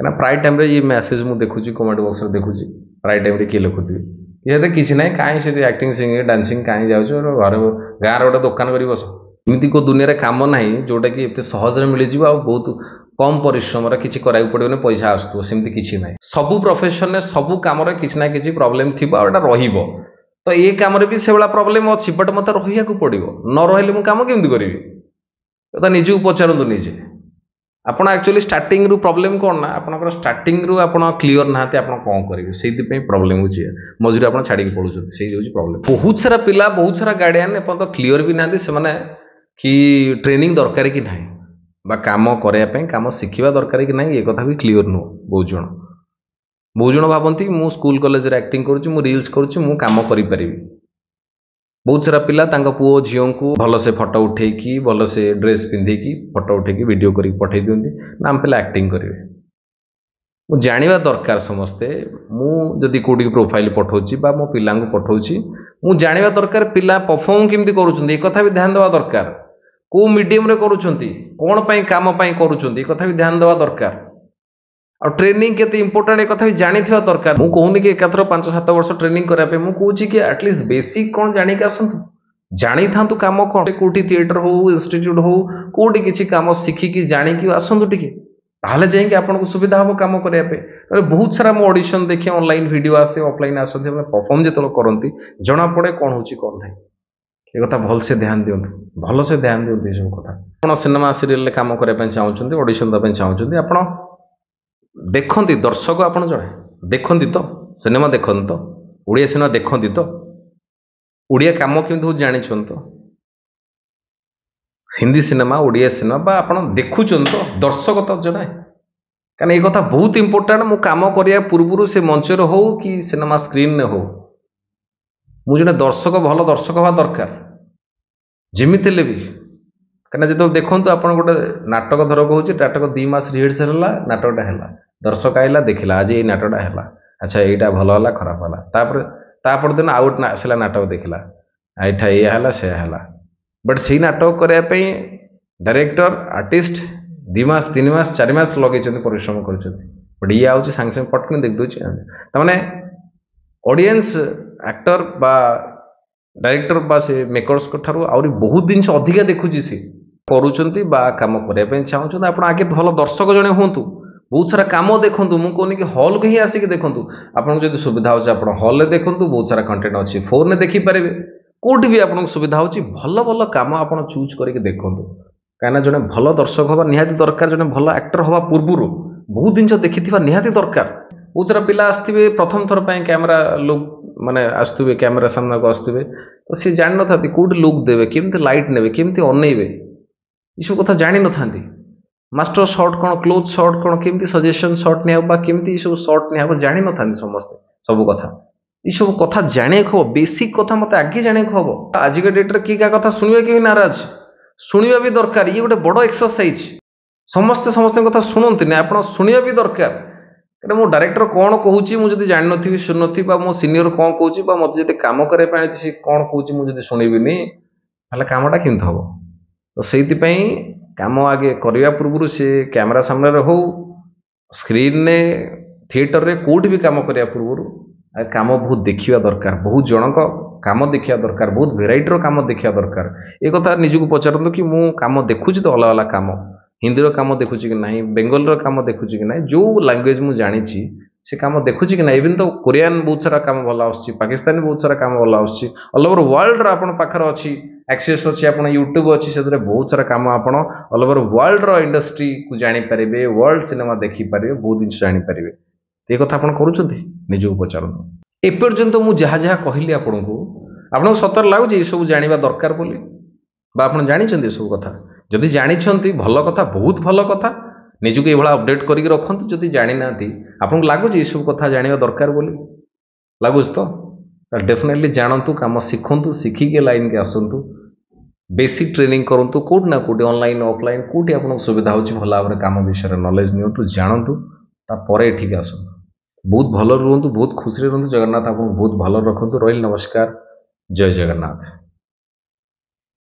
ना प्राय टाइम रे ये मेसेज मु देखुची कमेंट बॉक्स रे देखुची प्राय टाइम रे के लिखुथि ये किछि नै काई से एक्टिंग सिंगिंग डांसिंग काई जाउछो घर गाँ रे गोटे दुकान करी बस एमती को दुनिया रे काम ना जोटा कि एते सहज रे मिल जिवो आ बहुत कम परिश्रम रे किछि कराइ पड़िबो पैसा आसतु सेमती किछि नै सबु प्रोफेशन ने सबु काम रे किछि ना किछि प्रॉब्लम थिबो आ एटा रहिबो तो ये काम रे भी से वाला प्रॉब्लम अछि बट मते रहिया को पड़िबो न रहले मु काम केमती करिवि तो निजु पचारंतु निजे आपण एक्चुअली स्टार्टिंग रु प्रॉब्लम कोन ना आपनकर स्टार्टिंग रु आपण क्लियर नाते आपण कोन करिवे सेति पे प्रॉब्लम होछि मजूरी आपण छाडी के पडुछ सेहि होछि प्रॉब्लम बहुत सारा पिला बहुत सारा गार्डियन अपन तो क्लियर भी नाते से माने कि ट्रेनिंग दरकार कि नाही बा काम करया पे काम शिखिबा दरकार कि नाही ए कथा भी क्लियर नो बहुत जन भाबंती मु स्कूल कॉलेज रे एक्टिंग करूची मु रील्स करूची मु काम करि परिबी बहुत सारा पिला तांका पुओ झियों को भल से फोटो उठेकी भल से ड्रेस पिंधेकी फोटो उठेकी वीडियो करी पठे दियंती नाम पिला एक्टिंग करिवे मु जानिबा दरकार समस्ते मु जदि कोडी प्रोफाइल पठौची बा मो पिला को पठौची मु जानिबा दरकार पिला परफॉर्म केमती करूचंती ए कथा भी ध्यान देवा दरकार को मीडियम रे करूचंती कोन पई काम पई करूचंती ए कथा भी ध्यान देवा दरकार और ट्रेनिंग केते इंपोर्टेंट ए कथा भी जानि थिबा दरकार मु कहूनी कि एकाथर 5-7 वर्ष ट्रेनिंग करा पे मु कहूची कि एटलीस्ट बेसिक कोन जानि के आसंतु जानि थांतु काम कोन कोठी थिएटर हो इंस्टीट्यूट हो कोठी किछि काम सिखि कि जानि कि आसंतु टिके ताले जाई कि आपन को सुविधा हो काम करिया पे बहुत सारा मो ऑडिशन देखि ऑनलाइन वीडियो आसे ऑफलाइन आसे जे परफॉर्म जेतलो करंती जना पड़े कोन होची कोन नाही ए कथा भल से ध्यान दियंतु भल से ध्यान दियंतु ए सब कथा आपण सिनेमा सीरियल ले काम करिया पे चाहउचंती ऑडिशन द पे चाहउचंती आपण देखंती दर्शक आपण जणे देखंती तो सिनेमा देखंती तो ओडिया सिनेमा देखंती तो ओडिया काम केमती हो जानि छन तो हिंदी सिनेमा ओडिया सिनेमा बा आपण देखुचन तो दर्शक तो जणे कारण ए कथा बहुत इंपोर्टेंट मु काम करिया पूर्वरु से मंच रे हो कि सिनेमा स्क्रीन ने हो मु जने दर्शक भल दर्शक हवा दरकार जेमिति ले भी କାହିଁକିନା ଯେତେବେଳେ ଦେଖନ୍ତୁ ଆପଣ ଗୋଟେ ନାଟକ ଧର କହୁଛି ନାଟକ 2 ମାସ ରିହର୍ସାଲ ହେଲା ନାଟକଟା ହେଲା ଦର୍ଶକ ଆଇଲା ଦେଖିଲା ଆଜି ଏଇ ନାଟକଟା ହେଲା ଆଚ୍ଛା ଏଇଟା ଭଲ ହେଲା ଖରାପ ହେଲା ତାପରେ ତା ପରଦିନ ଆଉ ଗୋଟେ ଆସିଲା ନାଟକ ଦେଖିଲା ଏଇଟା ଏଇଆ ହେଲା ସେୟା ହେଲା ବଟ୍ ସେଇ ନାଟକ କରିବା ପାଇଁ ଡାଇରେକ୍ଟର ଆର୍ଟିଷ୍ଟ 2 ମାସ 3 ମାସ 4 ମାସ ଲଗେଇଛନ୍ତି ପରିଶ୍ରମ କରିଛନ୍ତି ବଟ୍ ଇଏ ଆଉଛି ସାଙ୍ଗେ ସାଙ୍ଗେ ପଟକିନି ଦେଖିଦେଉଛି ତାମାନେ ଅଡ଼ିଏନ୍ସ ଆକ୍ଟର ବା ଡାଇରେକ୍ଟର ବା ସେ ମେକର୍ସଙ୍କ ଠାରୁ ଆହୁରି ବହୁତ ଜିନିଷ ଅଧିକା ଦେଖୁଛି ସେ କରୁଛନ୍ତି ବା କାମ କରିବା ପାଇଁ ଚାହୁଁଛନ୍ତି ଆପଣ ଆଗେ ଭଲ ଦର୍ଶକ ଜଣେ ହୁଅନ୍ତୁ ବହୁତ ସାରା କାମ ଦେଖନ୍ତୁ ମୁଁ କହୁନି କି ହଲ୍କୁ ହିଁ ଆସିକି ଦେଖନ୍ତୁ ଆପଣଙ୍କୁ ଯଦି ସୁବିଧା ହେଉଛି ଆପଣ ହଲ୍ରେ ଦେଖନ୍ତୁ ବହୁତ ସାରା କଣ୍ଟେଣ୍ଟ ଅଛି ଫୋନ୍ରେ ଦେଖିପାରିବେ କେଉଁଠି ବି ଆପଣଙ୍କୁ ସୁବିଧା ହେଉଛି ଭଲ ଭଲ କାମ ଆପଣ ଚୁଜ୍ କରିକି ଦେଖନ୍ତୁ କାହିଁକିନା ଜଣେ ଭଲ ଦର୍ଶକ ହେବା ନିହାତି ଦରକାର ଜଣେ ଭଲ ଆକ୍ଟର ହେବା ପୂର୍ବରୁ ବହୁତ ଜିନିଷ ଦେଖିଥିବା ନିହାତି ଦରକାର ବହୁତ ସାରା ପିଲା ଆସିଥିବେ ପ୍ରଥମ ଥର ପାଇଁ କ୍ୟାମେରା ଲୁକ୍ ମାନେ ଆସୁଥିବେ କ୍ୟାମେରା ସାମ୍ନାକୁ ଆସୁଥିବେ ତ ସିଏ ଜାଣିନଥାନ୍ତି କେଉଁଠି ଲୁକ୍ ଦେବେ କେମିତି ଲାଇଟ୍ ନେବେ କେମିତି ଅନେଇବେ ଏସବୁ କଥା ଜାଣିନଥାନ୍ତି ମାଷ୍ଟର ସଟ୍ କ'ଣ କ୍ଲୋଜ୍ ସଟ୍ କ'ଣ କେମିତି ସଜେସନ୍ ସଟ୍ ନିଆହବ ବା କେମିତି ଏସବୁ ସଟ୍ ନିଆହବ ଜାଣିନଥାନ୍ତି ସମସ୍ତେ ସବୁ କଥା ଏସବୁ କଥା ଜାଣିବାକୁ ହବ ବେସିକ୍ କଥା ମୋତେ ଆଗେ ଜାଣିବାକୁ ହବ ଆଜିକା ଡେଟ୍ରେ କିଏ କାହା କଥା ଶୁଣିବା କେହି ନାରାଜ ଶୁଣିବା ବି ଦରକାର ଇଏ ଗୋଟେ ବଡ଼ ଏକ୍ସରସାଇଜ ସମସ୍ତେ ସମସ୍ତଙ୍କ କଥା ଶୁଣନ୍ତିନି ଆପଣ ଶୁଣିବା ବି ଦରକାର କାରଣ ମୋ ଡାଇରେକ୍ଟର କ'ଣ କହୁଛି ମୁଁ ଯଦି ଜାଣିନଥିବି ଶୁଣୁନଥିବି ବା ମୋ ସିନିୟର କ'ଣ କହୁଛି ବା ମୋତେ ଯଦି କାମ କରିବା ପାଇଁ ଆଣିଛି ସେ କ'ଣ କହୁଛି ମୁଁ ଯଦି ଶୁଣିବିନି ତାହେଲେ କାମଟା କେମିତି ହେବ ତ ସେଇଥିପାଇଁ କାମ ଆଗେ କରିବା ପୂର୍ବରୁ ସେ କ୍ୟାମେରା ସାମ୍ନାରେ ହଉ ସ୍କ୍ରିନ୍ରେ ଥିଏଟରରେ କେଉଁଠି ବି କାମ କରିବା ପୂର୍ବରୁ କାମ ବହୁତ ଦେଖିବା ଦରକାର ବହୁତ ଜଣଙ୍କ କାମ ଦେଖିବା ଦରକାର ବହୁତ ଭେରାଇଟିର କାମ ଦେଖିବା ଦରକାର ଏ କଥା ନିଜକୁ ପଚାରନ୍ତୁ କି ମୁଁ କାମ ଦେଖୁଛି ତ ଅଲଗା ଅଲଗା କାମ ହିନ୍ଦୀର କାମ ଦେଖୁଛି କି ନାହିଁ ବେଙ୍ଗଲର କାମ ଦେଖୁଛି କି ନାହିଁ ଯେଉଁ ଲାଙ୍ଗୁଏଜ ମୁଁ ଜାଣିଛି ସେ କାମ ଦେଖୁଛି କି ନାହିଁ ଇଭିନ୍ ତ କୋରିଆନ ବହୁତ ସାରା କାମ ଭଲ ଆସୁଛି ପାକିସ୍ତାନୀ ବହୁତ ସାରା କାମ ଭଲ ଆସୁଛି ଅଲ୍ ଓଭର ୱାର୍ଲଡର ଆପଣ ପାଖରେ ଅଛି ଆକ୍ସେସ୍ ଅଛି ଆପଣ ୟୁଟ୍ୟୁବ୍ ଅଛି ସେଥିରେ ବହୁତ ସାରା କାମ ଆପଣ ଅଲ୍ ଓଭର ୱାର୍ଲଡର ଇଣ୍ଡଷ୍ଟ୍ରିକୁ ଜାଣିପାରିବେ ୱାର୍ଲଡ ସିନେମା ଦେଖିପାରିବେ ବହୁତ ଜିନିଷ ଜାଣିପାରିବେ ଏ କଥା ଆପଣ କରୁଛନ୍ତି ନିଜକୁ ପଚାରନ୍ତୁ ଏପର୍ଯ୍ୟନ୍ତ ମୁଁ ଯାହା ଯାହା କହିଲି ଆପଣଙ୍କୁ ଆପଣଙ୍କୁ ସତରେ ଲାଗୁଛି ଏସବୁ ଜାଣିବା ଦରକାର ବୋଲି ବା ଆପଣ ଜାଣିଛନ୍ତି ଏସବୁ କଥା ଯଦି ଜାଣିଛନ୍ତି ଭଲ କଥା ବହୁତ ଭଲ କଥା ନିଜକୁ ଏଇଭଳିଆ ଅପଡେଟ୍ କରିକି ରଖନ୍ତୁ ଯଦି ଜାଣିନାହାନ୍ତି ଆପଣଙ୍କୁ ଲାଗୁଛି ଏସବୁ କଥା ଜାଣିବା ଦରକାର ବୋଲି ଲାଗୁଛି ତ ତାହେଲେ ଡେଫିନେଟଲି ଜାଣନ୍ତୁ କାମ ଶିଖନ୍ତୁ ଶିଖିକି ଲାଇନ୍କି ଆସନ୍ତୁ ବେସିକ୍ ଟ୍ରେନିଂ କରନ୍ତୁ କେଉଁଠି ନା କେଉଁଠି ଅନଲାଇନ୍ ଅଫଲାଇନ୍ କେଉଁଠି ଆପଣଙ୍କୁ ସୁବିଧା ହେଉଛି ଭଲ ଭାବରେ କାମ ବିଷୟରେ ନଲେଜ ନିଅନ୍ତୁ ଜାଣନ୍ତୁ ତାପରେ ଏଠିକି ଆସନ୍ତୁ ବହୁତ ଭଲରେ ରୁହନ୍ତୁ ବହୁତ ଖୁସିରେ ରୁହନ୍ତୁ ଜଗନ୍ନାଥ ଆପଣଙ୍କୁ ବହୁତ ଭଲରେ ରଖନ୍ତୁ ରହିଲି ନମସ୍କାର ଜୟ ଜଗନ୍ନାଥ।